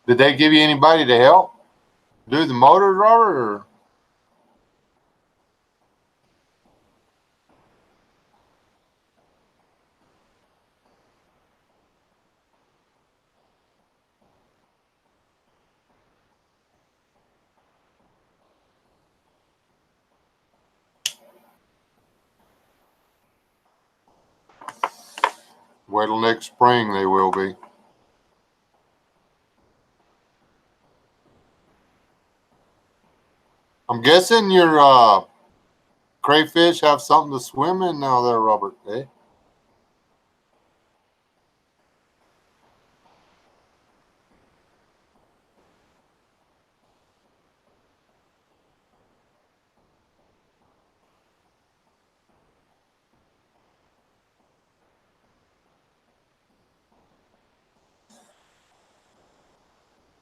A: did they give you anybody to help do the motors, Robert? Or? Wait till next spring, they will be. I'm guessing your crayfish have something to swim in now there, Robert, eh?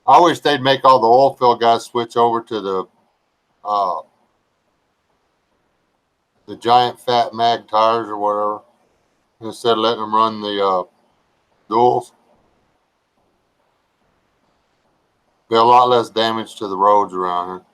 A: I wish they'd make all the oil field guys switch over to uh, the giant fat mag tires or whatever, instead of letting them run the duals. Be a lot less damage to the roads around here.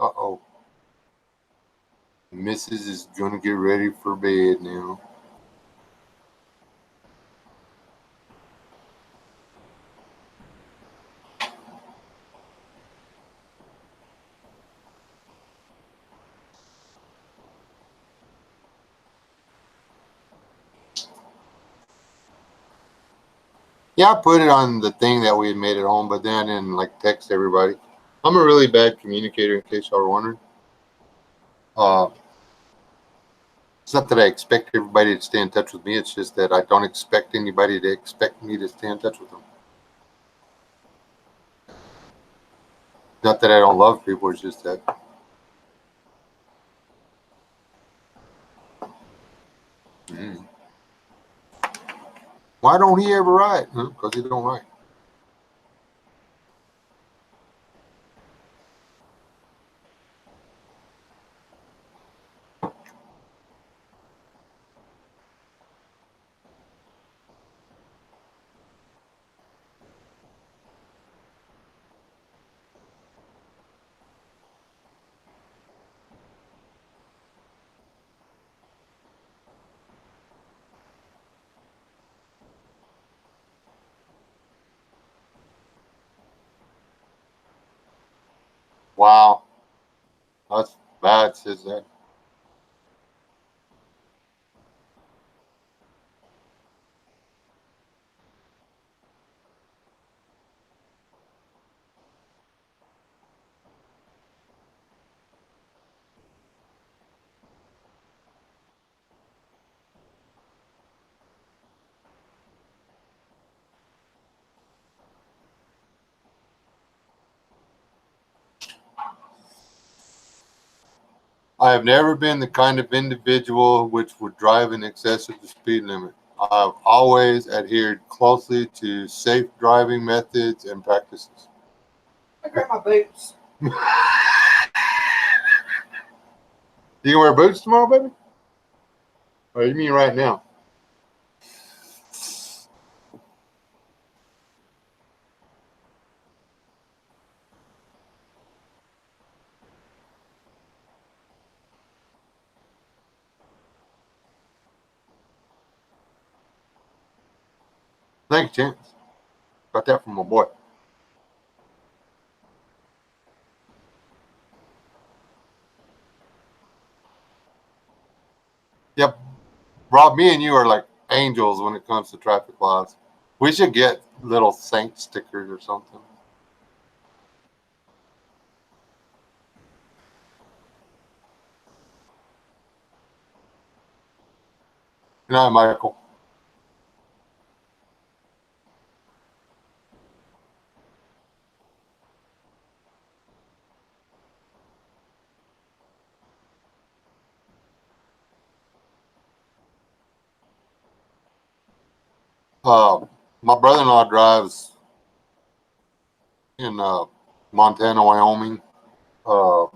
A: Uh-oh. Mrs. is gonna get ready for bed now. Yeah, I put it on the thing that we had made at home, but then I didn't like text everybody. I'm a really bad communicator, in case y'all were wondering. It's not that I expect everybody to stay in touch with me. It's just that I don't expect anybody to expect me to stay in touch with them. Not that I don't love people. It's just that. Mm. Why don't he ever write? Because he don't write. Wow, that's bad, says that. I have never been the kind of individual which would drive in excess of the speed limit. I've always adhered closely to safe driving methods and practices.
B: I got my boots.
A: You can wear boots tomorrow, baby? Or you mean right now? Thank you, Chance. Got that from my boy. Yep. Rob, me and you are like angels when it comes to traffic laws. We should get little saint stickers or something. Good night, Michael. My brother-in-law drives in Montana, Wyoming, uh,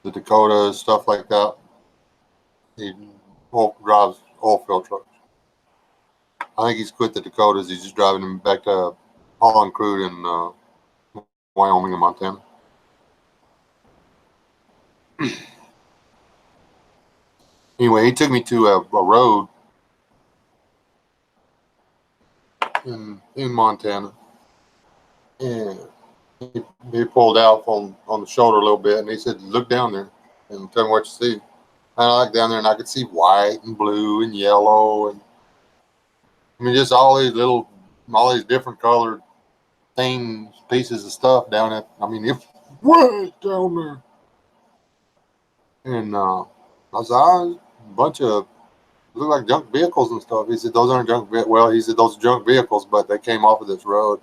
A: the Dakotas, stuff like that. He drives oil field trucks. I think he's quit the Dakotas. He's just driving them back to hauling crude and Wyoming and Montana. Anyway, he took me to a road in Montana, and he pulled out on the shoulder a little bit, and he said, "Look down there and tell me what you see." And I looked down there, and I could see white and blue and yellow, and I mean just all these different colored things, pieces of stuff down at. I mean, it was down there, and I was like, a bunch of look like junk vehicles and stuff. He said, "Those aren't junk. Well, he said those are junk vehicles, but they came off of this road.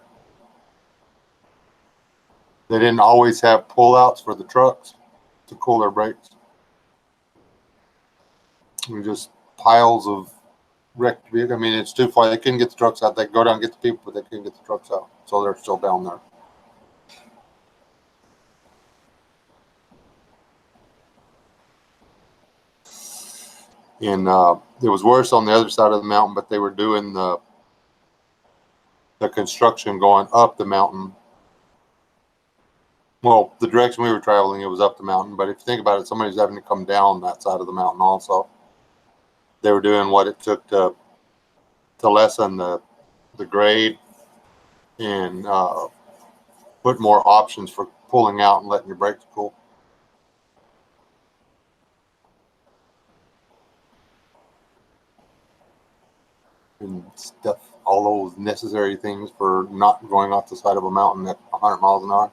A: They didn't always have pullouts for the trucks to cool their brakes. I mean, just piles of wrecked vehicles. I mean, it's too far. They couldn't get the trucks out. They could go down and get the people, but they couldn't get the trucks out. So they're still down there." And it was worse on the other side of the mountain, but they were doing the construction going up the mountain. Well, the direction we were traveling, it was up the mountain. But if you think about it, somebody's having to come down that side of the mountain also. They were doing what it took to lessen the grade and put more options for pulling out and letting your brakes cool. And stuff, all those necessary things for not going off the side of a mountain at 100 miles an hour.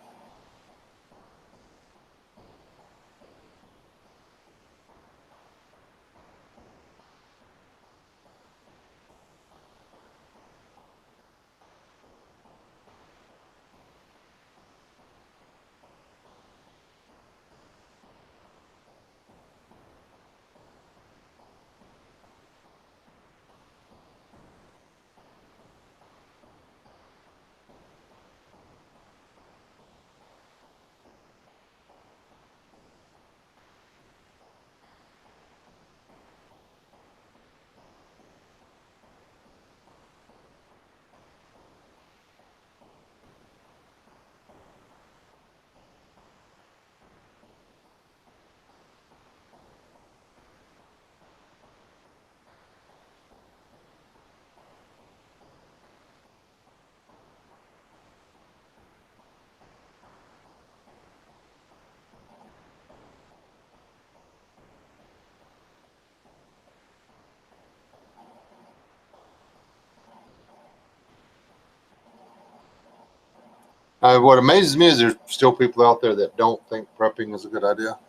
A: What amazes me is there's still people out there that don't think prepping is a good idea.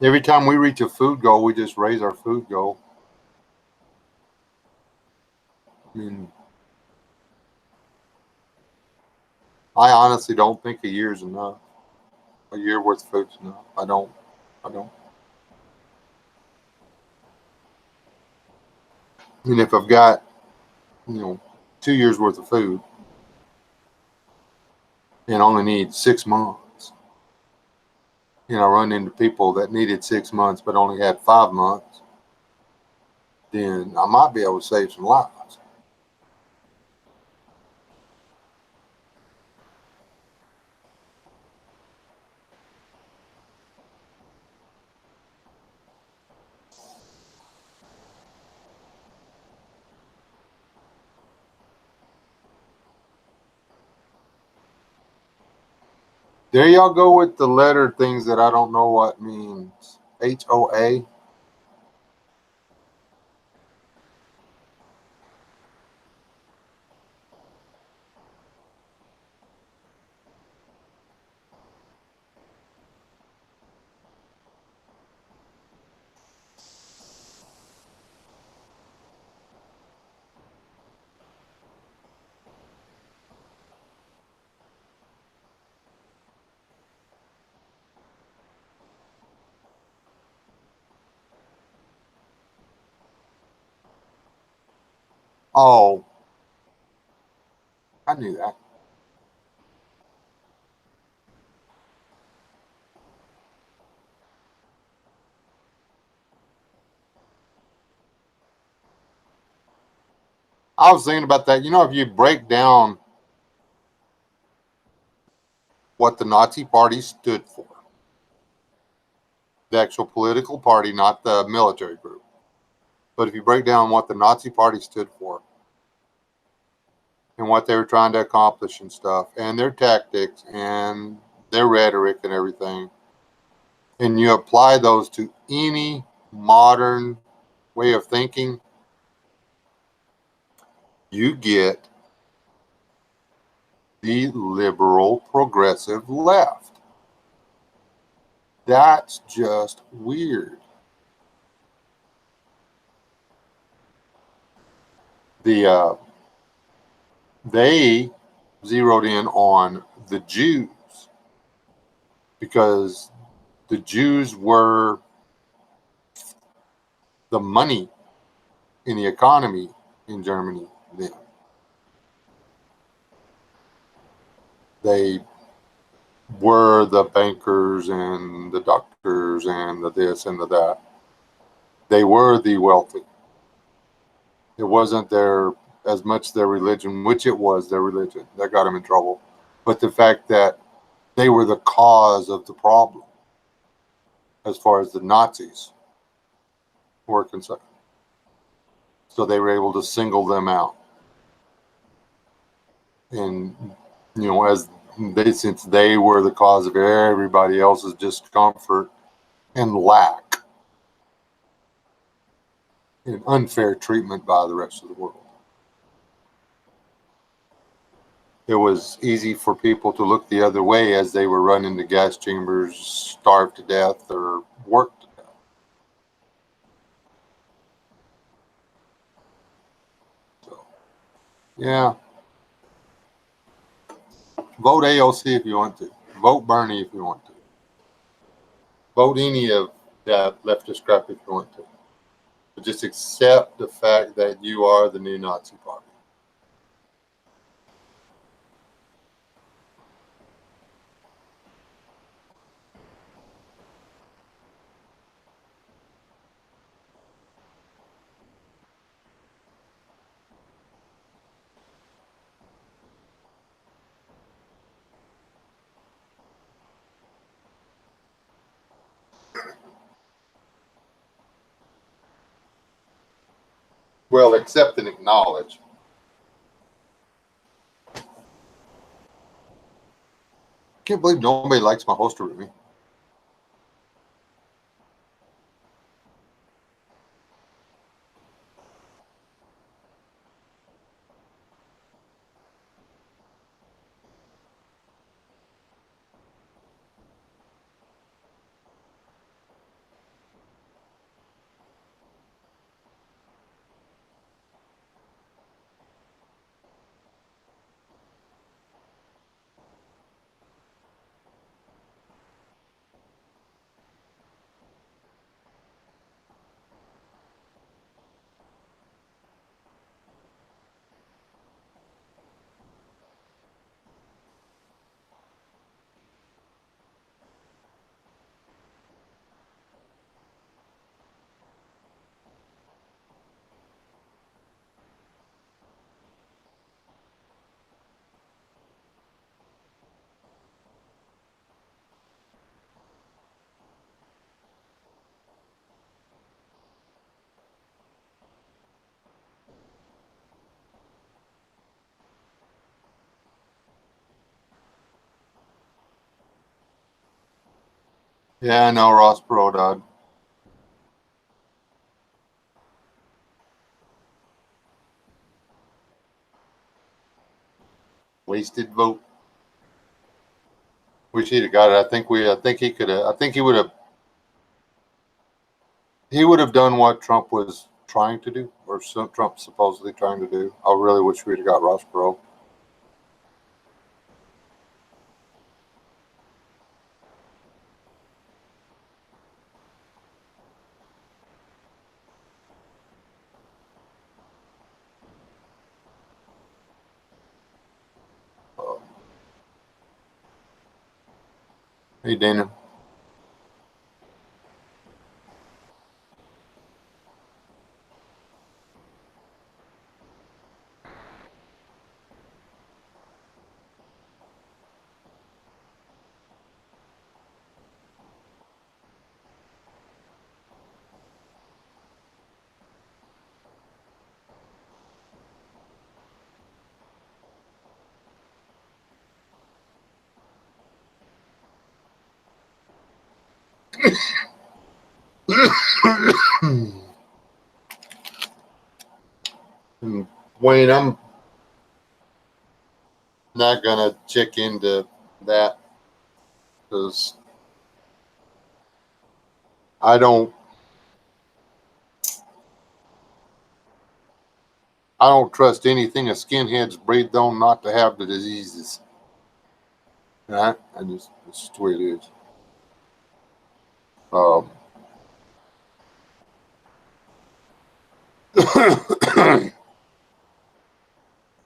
A: Every time we reach a food goal, we just raise our food goal. I mean, I honestly don't think a year's enough. A year worth of food's enough. I don't. I mean, if I've got, 2 years worth of food and only need 6 months, run into people that needed 6 months but only had 5 months, then I might be able to save some lives. There y'all go with the letter things that I don't know what means. HOA. Oh, I knew that. I was thinking about that. If you break down what the Nazi Party stood for. The actual political party, not the military group. But if you break down what the Nazi Party stood for and what they were trying to accomplish and stuff, and their tactics and their rhetoric and everything, and you apply those to any modern way of thinking, you get the liberal progressive left. That's just weird. They zeroed in on the Jews because the Jews were the money in the economy in Germany then. They were the bankers and the doctors and the this and the that. They were the wealthy. It wasn't as much their religion, which it was their religion, that got them in trouble, but the fact that they were the cause of the problem as far as the Nazis were concerned. So they were able to single them out. And, as since they were the cause of everybody else's discomfort and lack and unfair treatment by the rest of the world, it was easy for people to look the other way as they were run into gas chambers, starved to death, or worked to death. So, yeah. Vote AOC if you want to. Vote Bernie if you want to. Vote any of that leftist crap if you want to. But just accept the fact that you are the new Nazi Party. Well, accept and acknowledge. Can't believe nobody likes my holster with me. Yeah, I know Ross Perot died. Wasted vote. Wish he'd have got it. I think he could have. I think he would have. He would have done what Trump was trying to do, or Trump supposedly trying to do. I really wish we'd have got Ross Perot. Uh, hey, Dana. And Wayne, I'm not gonna check into that because I don't trust anything a skinhead's breathed on not to have the diseases. Right? It's just the way it is.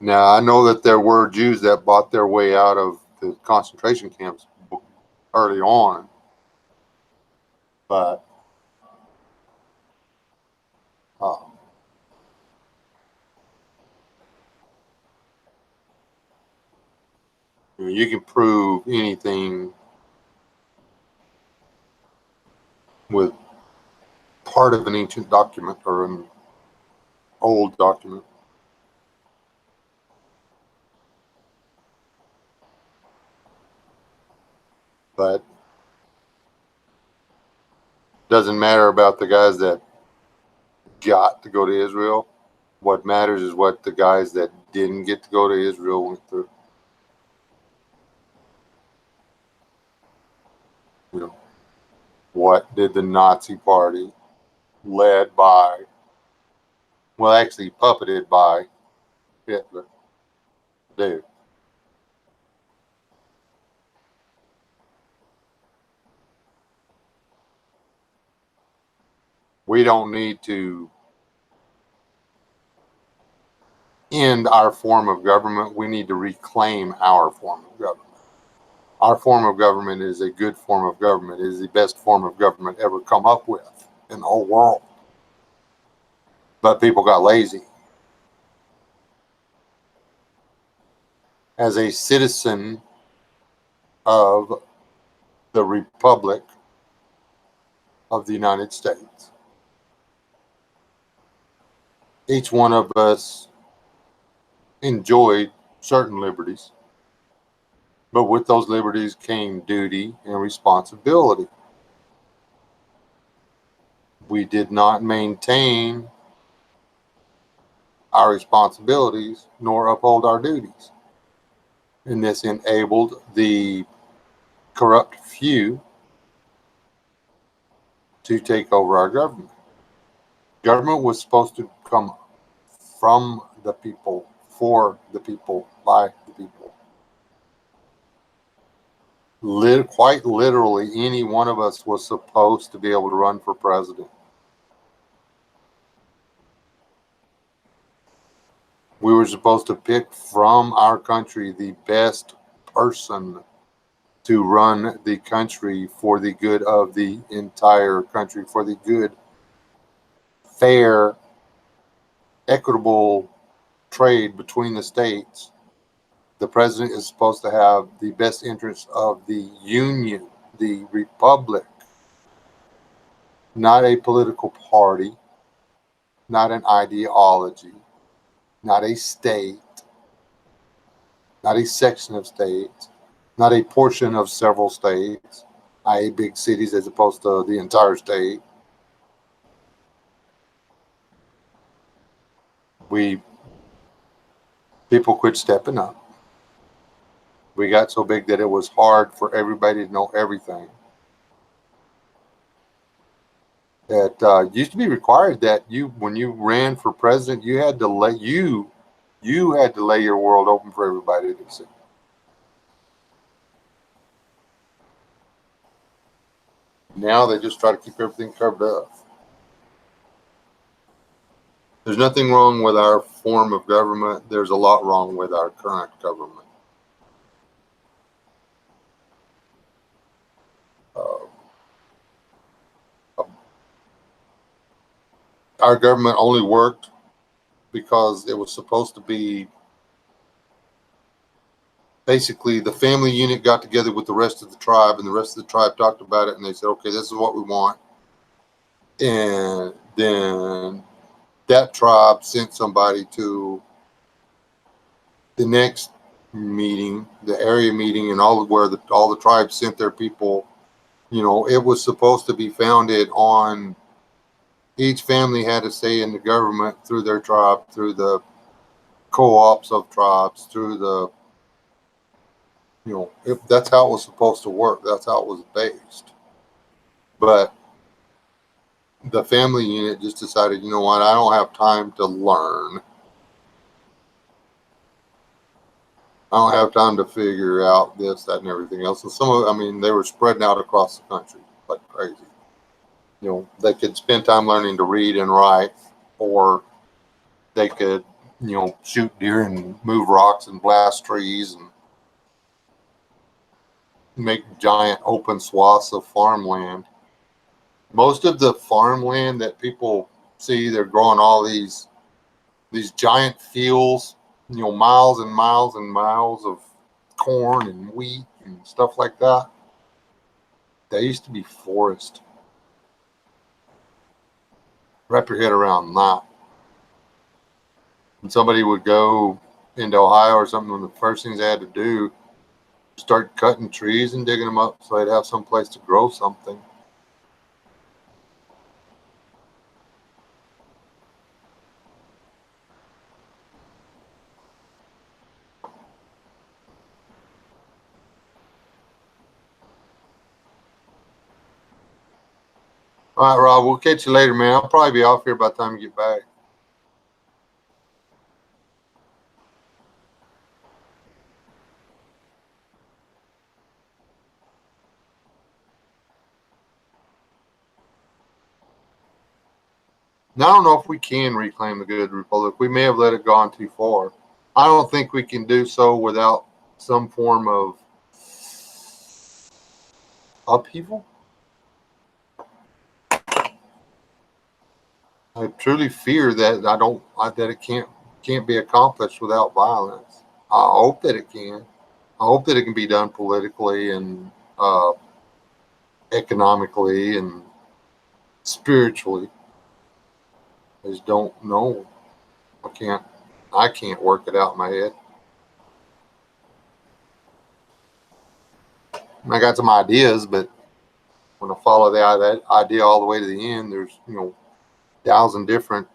A: Now I know that there were Jews that bought their way out of the concentration camps early on, but you can prove anything with part of an ancient document or an old document. But doesn't matter about the guys that got to go to Israel. What matters is what the guys that didn't get to go to Israel went through. You know, what did the Nazi Party, led by, well, actually puppeted by Hitler, do? We don't need to end our form of government. We need to reclaim our form of government. Our form of government is a good form of government. It is the best form of government ever come up with in the whole world. But people got lazy. As a citizen of the Republic of the United States, each one of us enjoyed certain liberties, but with those liberties came duty and responsibility. We did not maintain our responsibilities nor uphold our duties. And this enabled the corrupt few to take over our government. Government was supposed to come from the people, for the people, by the people. Quite literally, any one of us was supposed to be able to run for president. We were supposed to pick from our country the best person to run the country for the good of the entire country, for the good, fair, equitable trade between the states. The president is supposed to have the best interests of the union, the republic, not a political party, not an ideology, not a state, not a section of states, not a portion of several states, i.e. big cities as opposed to the entire state. People quit stepping up. We got so big that it was hard for everybody to know everything. It used to be required that when you ran for president, you had to lay your world open for everybody to see. Now they just try to keep everything covered up. There's nothing wrong with our form of government. There's a lot wrong with our current government. Our government only worked because it was supposed to be basically the family unit got together with the rest of the tribe, and the rest of the tribe talked about it, and they said, okay, this is what we want. And then that tribe sent somebody to the next meeting, the area meeting, and all the tribes sent their people It was supposed to be founded on each family had a say in the government through their tribe, through the co-ops of tribes, through the, that's how it was supposed to work. That's how it was based. But the family unit just decided, you know what, I don't have time to learn. I don't have time to figure out this, that, and everything else. And some of, they were spreading out across the country like crazy. They could spend time learning to read and write, or they could, shoot deer and move rocks and blast trees and make giant open swaths of farmland. Most of the farmland that people see, they're growing all these giant fields, miles and miles and miles of corn and wheat and stuff like that. They used to be forest. Wrap your head around that. And somebody would go into Ohio or something, one of the first things they had to do, start cutting trees and digging them up so they'd have some place to grow something. All right, Rob, we'll catch you later, man. I'll probably be off here by the time you get back. Now, I don't know if we can reclaim the good republic. We may have let it gone too far. I don't think we can do so without some form of upheaval. I truly fear that that it can't be accomplished without violence. I hope that it can. I hope that it can be done politically and economically and spiritually. I just don't know. I can't work it out in my head. I got some ideas, but when I follow that idea all the way to the end, there's 1,000 different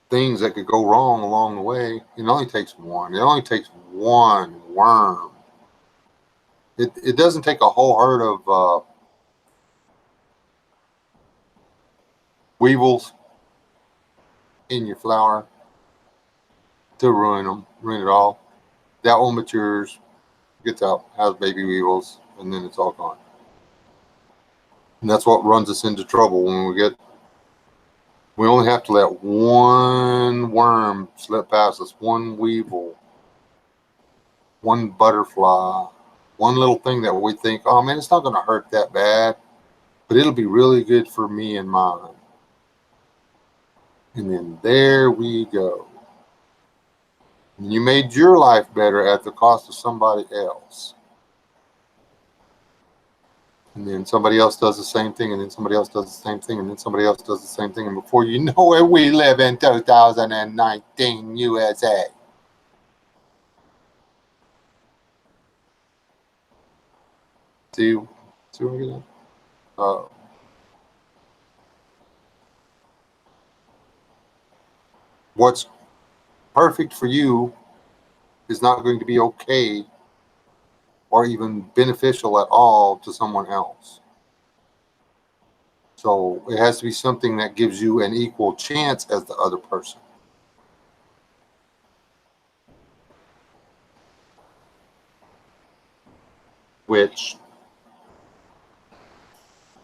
A: things that could go wrong along the way. It only takes one. It only takes one worm. It doesn't take a whole herd of weevils in your flower to ruin it all. That one matures, gets out, has baby weevils, and then it's all gone. And that's what runs us into trouble when we only have to let one worm slip past us, one weevil, one butterfly, one little thing that we think, oh man, it's not going to hurt that bad, but it'll be really good for me and mine. And then there we go. And you made your life better at the cost of somebody else. And then somebody else does the same thing, and then somebody else does the same thing, and then somebody else does the same thing. And before you know it, we live in 2019 USA. See what I'm getting at? What's perfect for you is not going to be okay or even beneficial at all to someone else. So it has to be something that gives you an equal chance as the other person. Which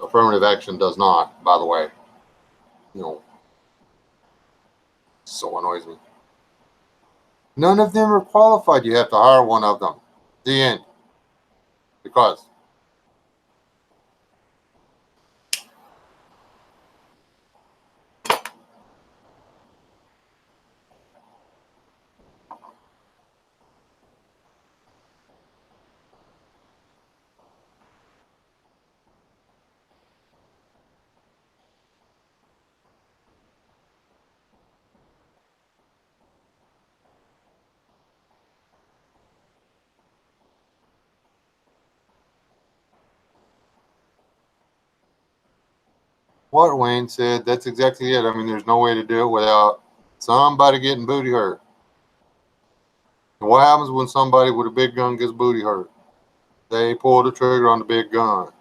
A: affirmative action does not, by the way. So annoys me. None of them are qualified. You have to hire one of them. The end. Because what Wayne said. That's exactly it. I mean, there's no way to do it without somebody getting booty hurt. And what happens when somebody with a big gun gets booty hurt? They pull the trigger on the big gun.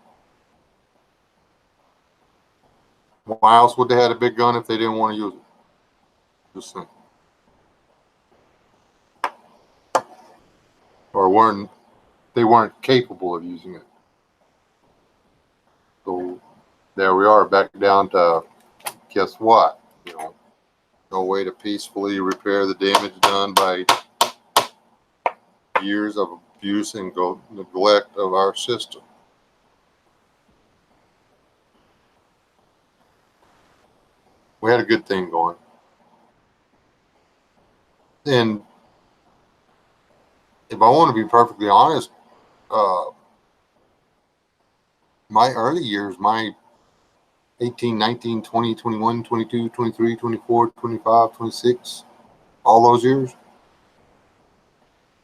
A: Why else would they have a big gun if they didn't want to use it? Just saying. Or they weren't capable of using it. So there we are, back down to, guess what? You know, no way to peacefully repair the damage done by years of abuse and neglect of our system. We had a good thing going. And if I want to be perfectly honest, my early years, my 18, 19, 20, 21, 22, 23, 24, 25, 26, all those years,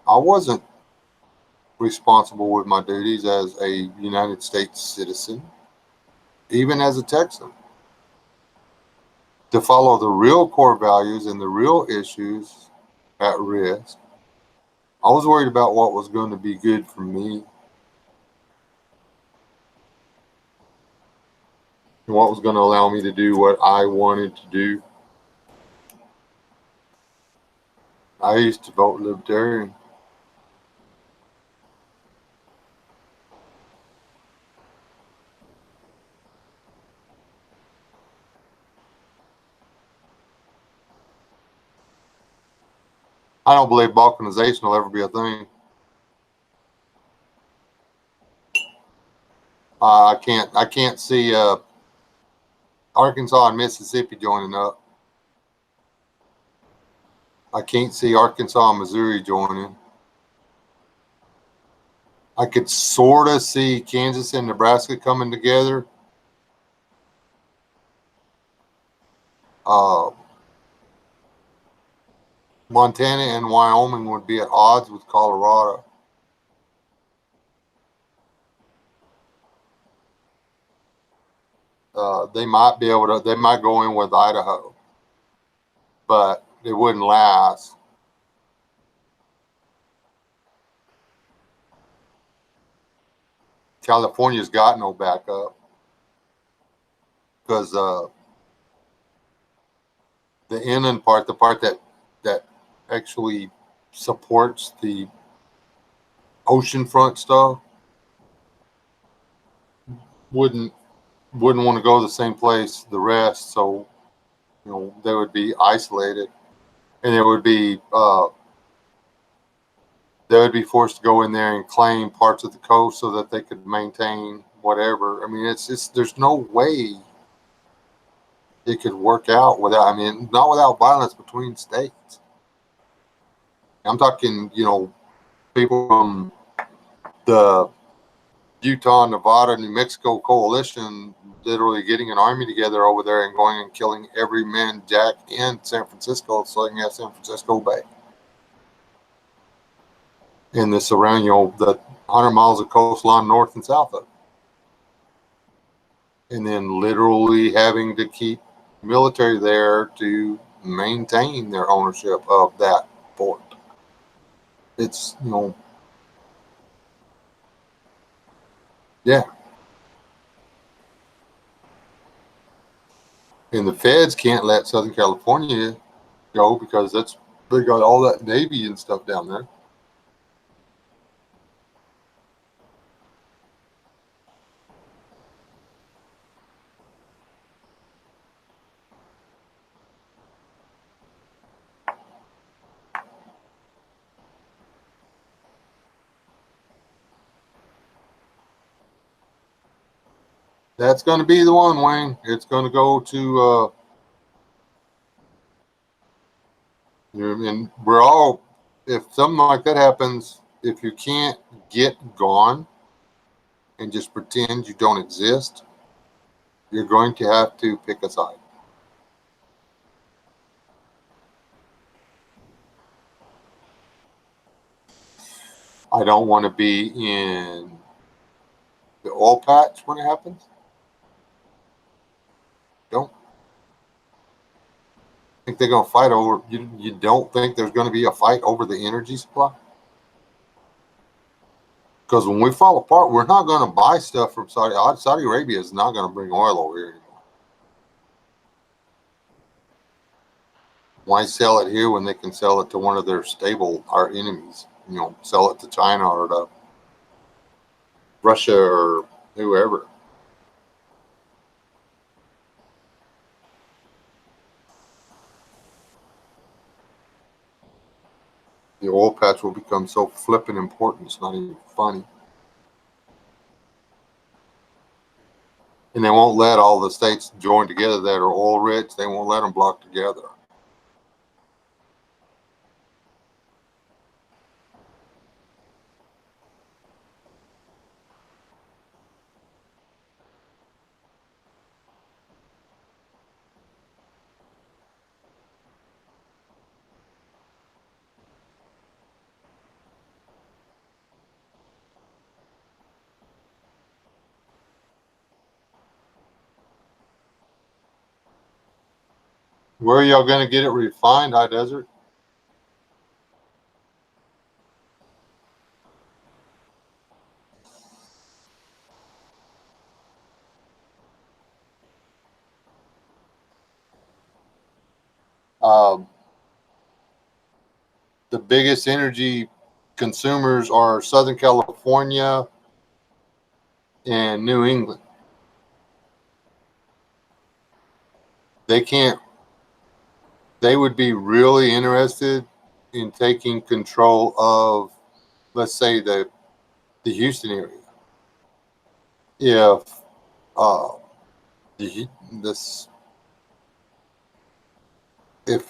A: I wasn't responsible with my duties as a United States citizen, even as a Texan, to follow the real core values and the real issues at risk. I was worried about what was going to be good for me and what was going to allow me to do what I wanted to do. I used to vote Libertarian. I don't believe balkanization will ever be a thing. I can't see Arkansas and Mississippi joining up. I can't see Arkansas and Missouri joining. I could sort of see Kansas and Nebraska coming together. Montana and Wyoming would be at odds with Colorado. They might be able to. They might go in with Idaho, but it wouldn't last. California's got no backup because the inland part, the part that actually supports the oceanfront stuff, wouldn't want to go the same place the rest. So, you know, they would be isolated, and they would be forced to go in there and claim parts of the coast so that they could maintain whatever. I mean, it's just, there's no way it could work out without, I mean, not without violence between states. I'm talking, you know, people from the Utah, Nevada, New Mexico coalition literally getting an army together over there and going and killing every man jack in San Francisco so they can have San Francisco Bay. In the surround, you know, the 100 miles of coastline north and south of it. And then literally having to keep military there to maintain their ownership of that fort. It's, you know, yeah. And the feds can't let Southern California go because they got all that Navy and stuff down there. That's going to be the one, Wayne. It's going to go to, and we're all, if something like that happens, if you can't get gone and just pretend you don't exist, you're going to have to pick a side. I don't want to be in the oil patch when it happens. Don't think they're going to fight over. You don't think there's going to be a fight over the energy supply? Because when we fall apart, we're not going to buy stuff from Saudi. Saudi Arabia is not going to bring oil over here anymore. Why sell it here when they can sell it to one of their our enemies? Sell it to China or to Russia or whoever. The oil patch will become so flippin' important, it's not even funny. And they won't let all the states join together that are oil rich. They won't let them block together. Where are y'all going to get it refined, High Desert? The biggest energy consumers are Southern California and New England. They would be really interested in taking control of, let's say, the Houston area. If if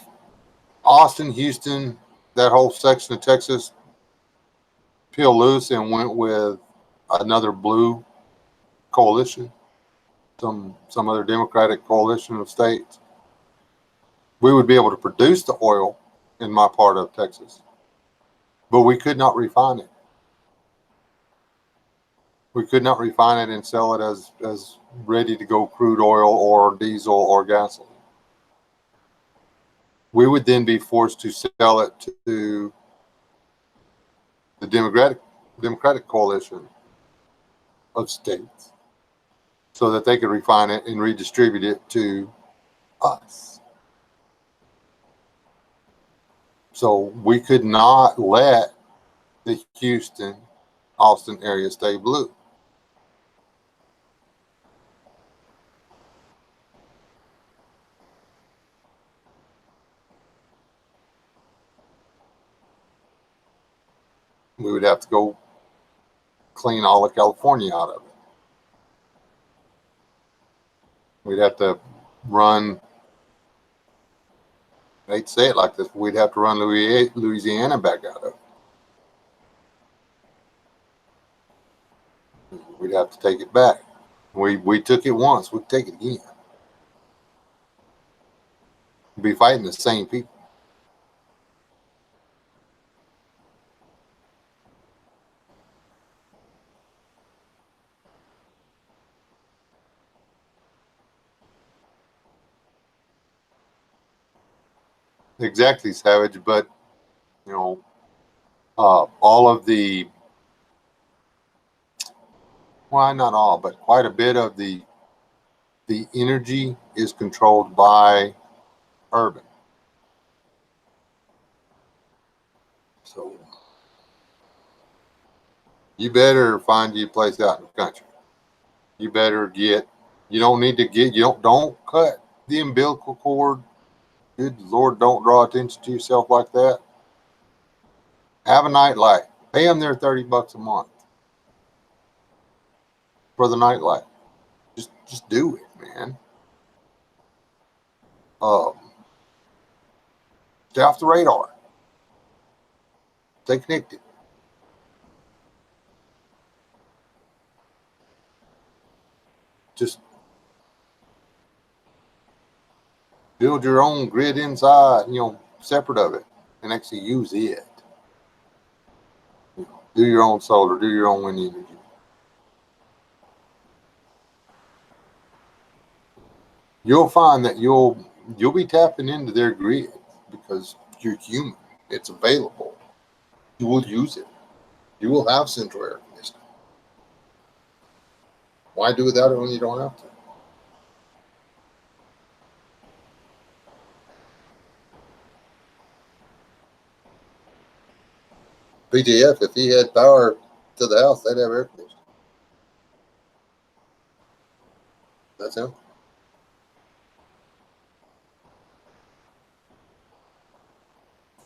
A: Austin, Houston, that whole section of Texas peeled loose and went with another blue coalition, some other Democratic coalition of states, we would be able to produce the oil in my part of Texas, but we could not refine it. We could not refine it and sell it as ready to go crude oil or diesel or gasoline. We would then be forced to sell it to the Democratic coalition of states so that they could refine it and redistribute it to us. So we could not let the Houston, Austin area stay blue. We would have to go clean all of California out of it. We'd have to run, I hate to say it like this, but we'd have to run Louisiana back out of it. We'd have to take it back. We took it once, we'd take it again. We'd be fighting the same people. Exactly, Savage, but all of the, well, not all, but quite a bit of the energy is controlled by urban. So you better find you a place out in the country. You better you don't cut the umbilical cord. Good Lord, don't draw attention to yourself like that. Have a nightlight. Pay them their $30 a month for the nightlight. Just do it, man. Stay off the radar. Stay connected. Just build your own grid inside, separate of it, and actually use it. Do your own solar, do your own wind energy. you'll find that you'll be tapping into their grid because you're human. It's available. You will use it. You will have central air conditioning. Why do without it when you don't have to? PJF, if he had power to the house, they'd have air conditioning. That's him.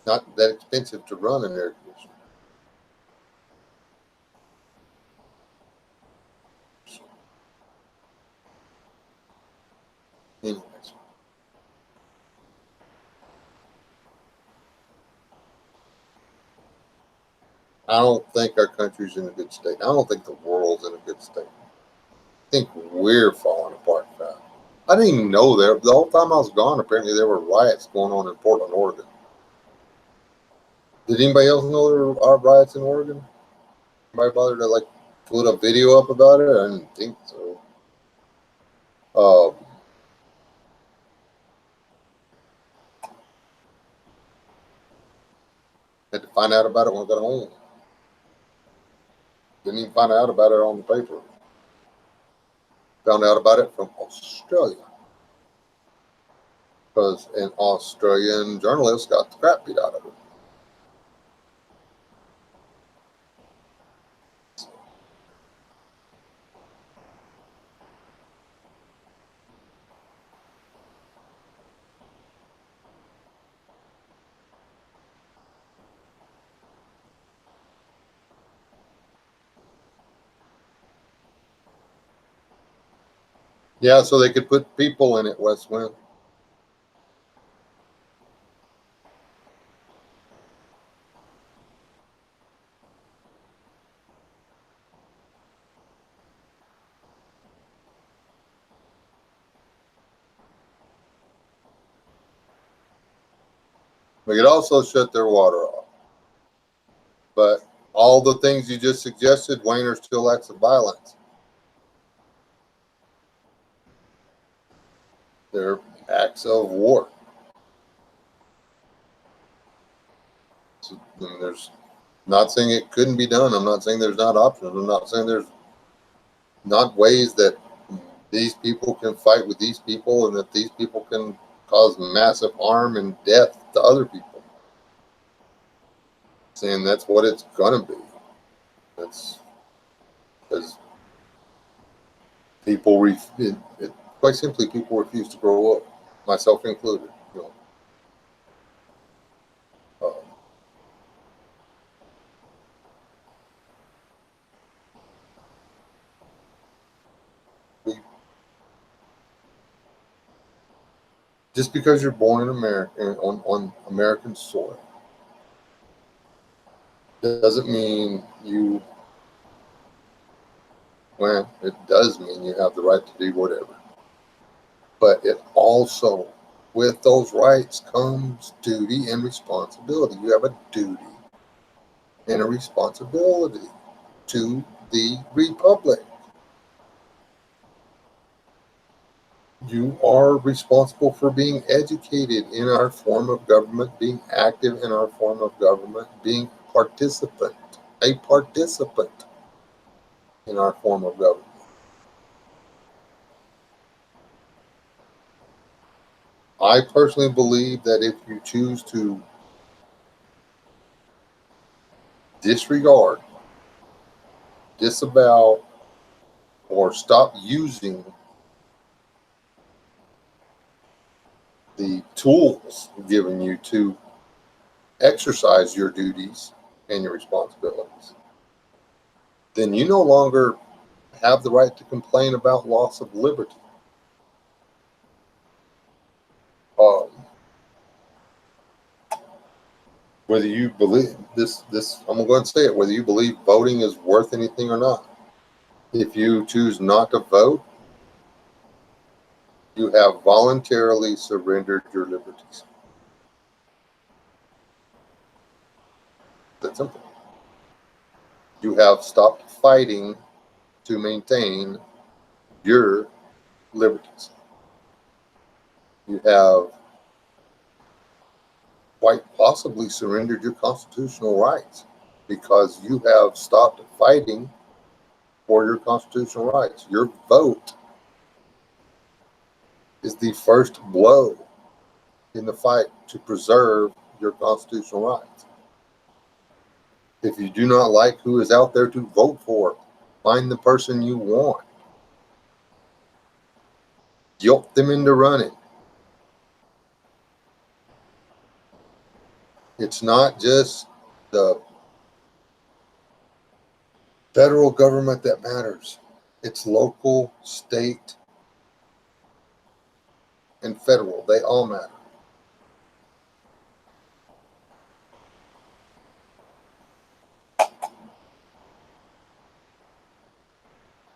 A: Not that expensive to run an air conditioner. Anyways. I don't think our country's in a good state. I don't think the world's in a good state. I think we're falling apart fast. I didn't even know there. The whole time I was gone, apparently there were riots going on in Portland, Oregon. Did anybody else know there are riots in Oregon? Anybody bother to like put a video up about it? I didn't think so. Had to find out about it when I got home. Didn't even find out about it on the paper. Found out about it from Australia. Because an Australian journalist got the crap beat out of it. Yeah, so they could put people in it, West Wind. We could also shut their water off. But all the things you just suggested, Wayne, are still acts of violence. They're acts of war. So, there's not saying it couldn't be done. I'm not saying there's not options. I'm not saying there's not ways that these people can fight with these people and that these people can cause massive harm and death to other people. Saying that's what it's gonna be. That's because people quite simply people refuse to grow up, myself included. You know. Just because you're born in America on American soil doesn't mean you. Well, it does mean you have the right to do whatever. But it also, with those rights comes duty and responsibility. You have a duty and a responsibility to the republic. You are responsible for being educated in our form of government, being active in our form of government, being a participant in our form of government. I personally believe that if you choose to disregard, disavow, or stop using the tools given you to exercise your duties and your responsibilities, then you no longer have the right to complain about loss of liberty. Whether you believe this, I'm going to go ahead and say it, whether you believe voting is worth anything or not. If you choose not to vote, you have voluntarily surrendered your liberties. That's simple. You have stopped fighting to maintain your liberties. You have quite possibly surrendered your constitutional rights because you have stopped fighting for your constitutional rights. Your vote is the first blow in the fight to preserve your constitutional rights. If you do not like who is out there to vote for, find the person you want. Guilt them into running. It's not just the federal government that matters. It's local, state, and federal. They all matter.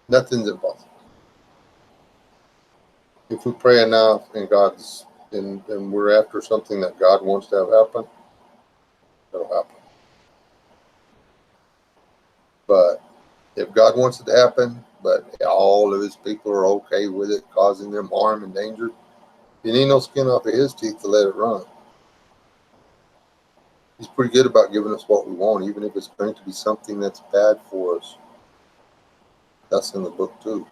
A: Nothing's impossible. If we pray enough and and we're after something that God wants to have happen, it'll happen. But if God wants it to happen, but all of his people are okay with it causing them harm and danger, you need no skin off of his teeth to let it run. He's pretty good about giving us what we want, even if it's going to be something that's bad for us. That's in the book too.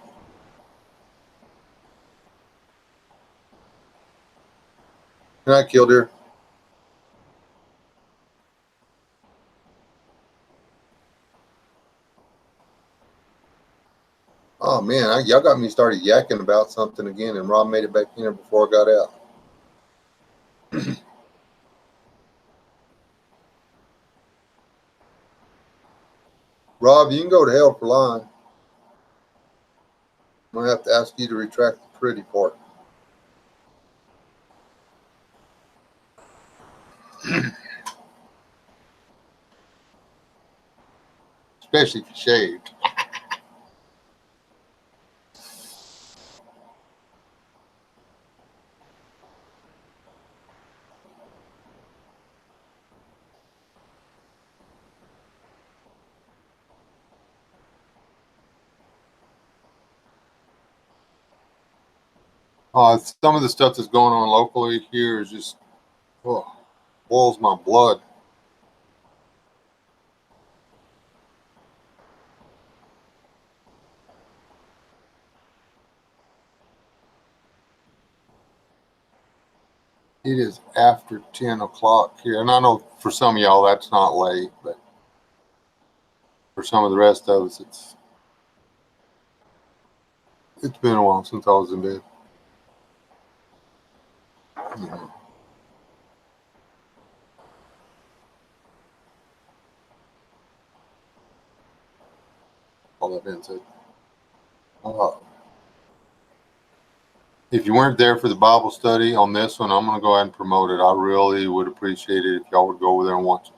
A: Good night, Killdeer. Oh man, y'all got me started yakking about something again, and Rob made it back in here before I got out. Rob, you can go to hell for lying. I'm gonna have to ask you to retract the pretty part. Especially if you shaved. Some of the stuff that's going on locally here is just boils my blood. It is after 10 o'clock here, and I know for some of y'all that's not late, but for some of the rest of us, it's been a while since I was in bed. Mm-hmm. All that being said, if you weren't there for the Bible study on this one, I'm going to go ahead and promote it. I really would appreciate it if y'all would go over there and watch it.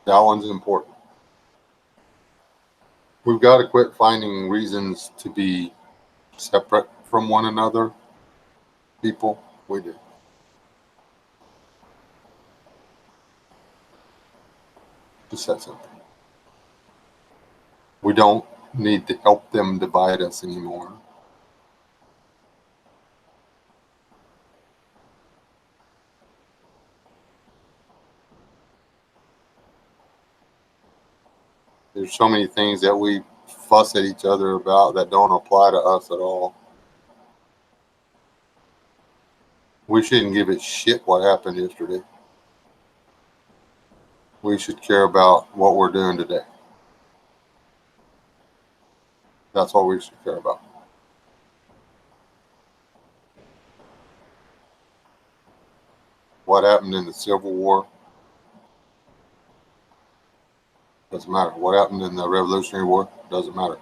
A: That one's important. We've got to quit finding reasons to be separate from one another. People, we do. Just that simple. We don't need to help them divide us anymore. There's so many things that we fuss at each other about that don't apply to us at all. We shouldn't give a shit what happened yesterday. We should care about what we're doing today. That's what we should care about. What happened in the Civil War doesn't matter. What happened in the Revolutionary War doesn't matter.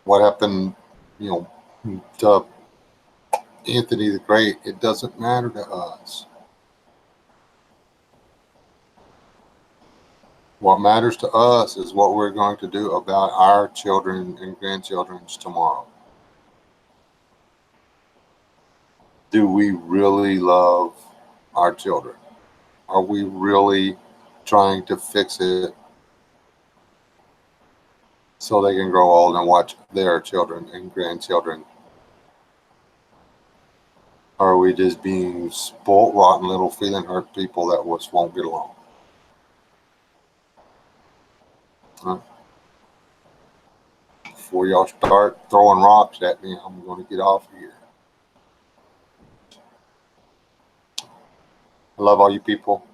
A: What happened, to Anthony the Great, it doesn't matter to us. What matters to us is what we're going to do about our children and grandchildren's tomorrow. Do we really love our children? Are we really trying to fix it so they can grow old and watch their children and grandchildren? Or are we just being spoiled, rotten little feeling hurt people that just won't get along? Huh? Before y'all start throwing rocks at me, I'm going to get off here. I love all you people.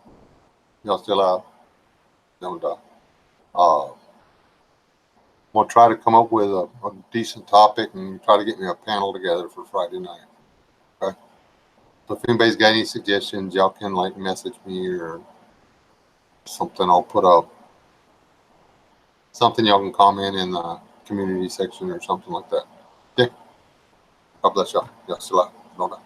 A: Y'all still out? Don't die. We'll try to come up with a decent topic and try to get me a panel together for Friday night. Okay. So if anybody's got any suggestions, y'all can like message me or something. I'll put up something y'all can comment in the community section or something like that. Okay. God bless y'all. Y'all still out. Don't die.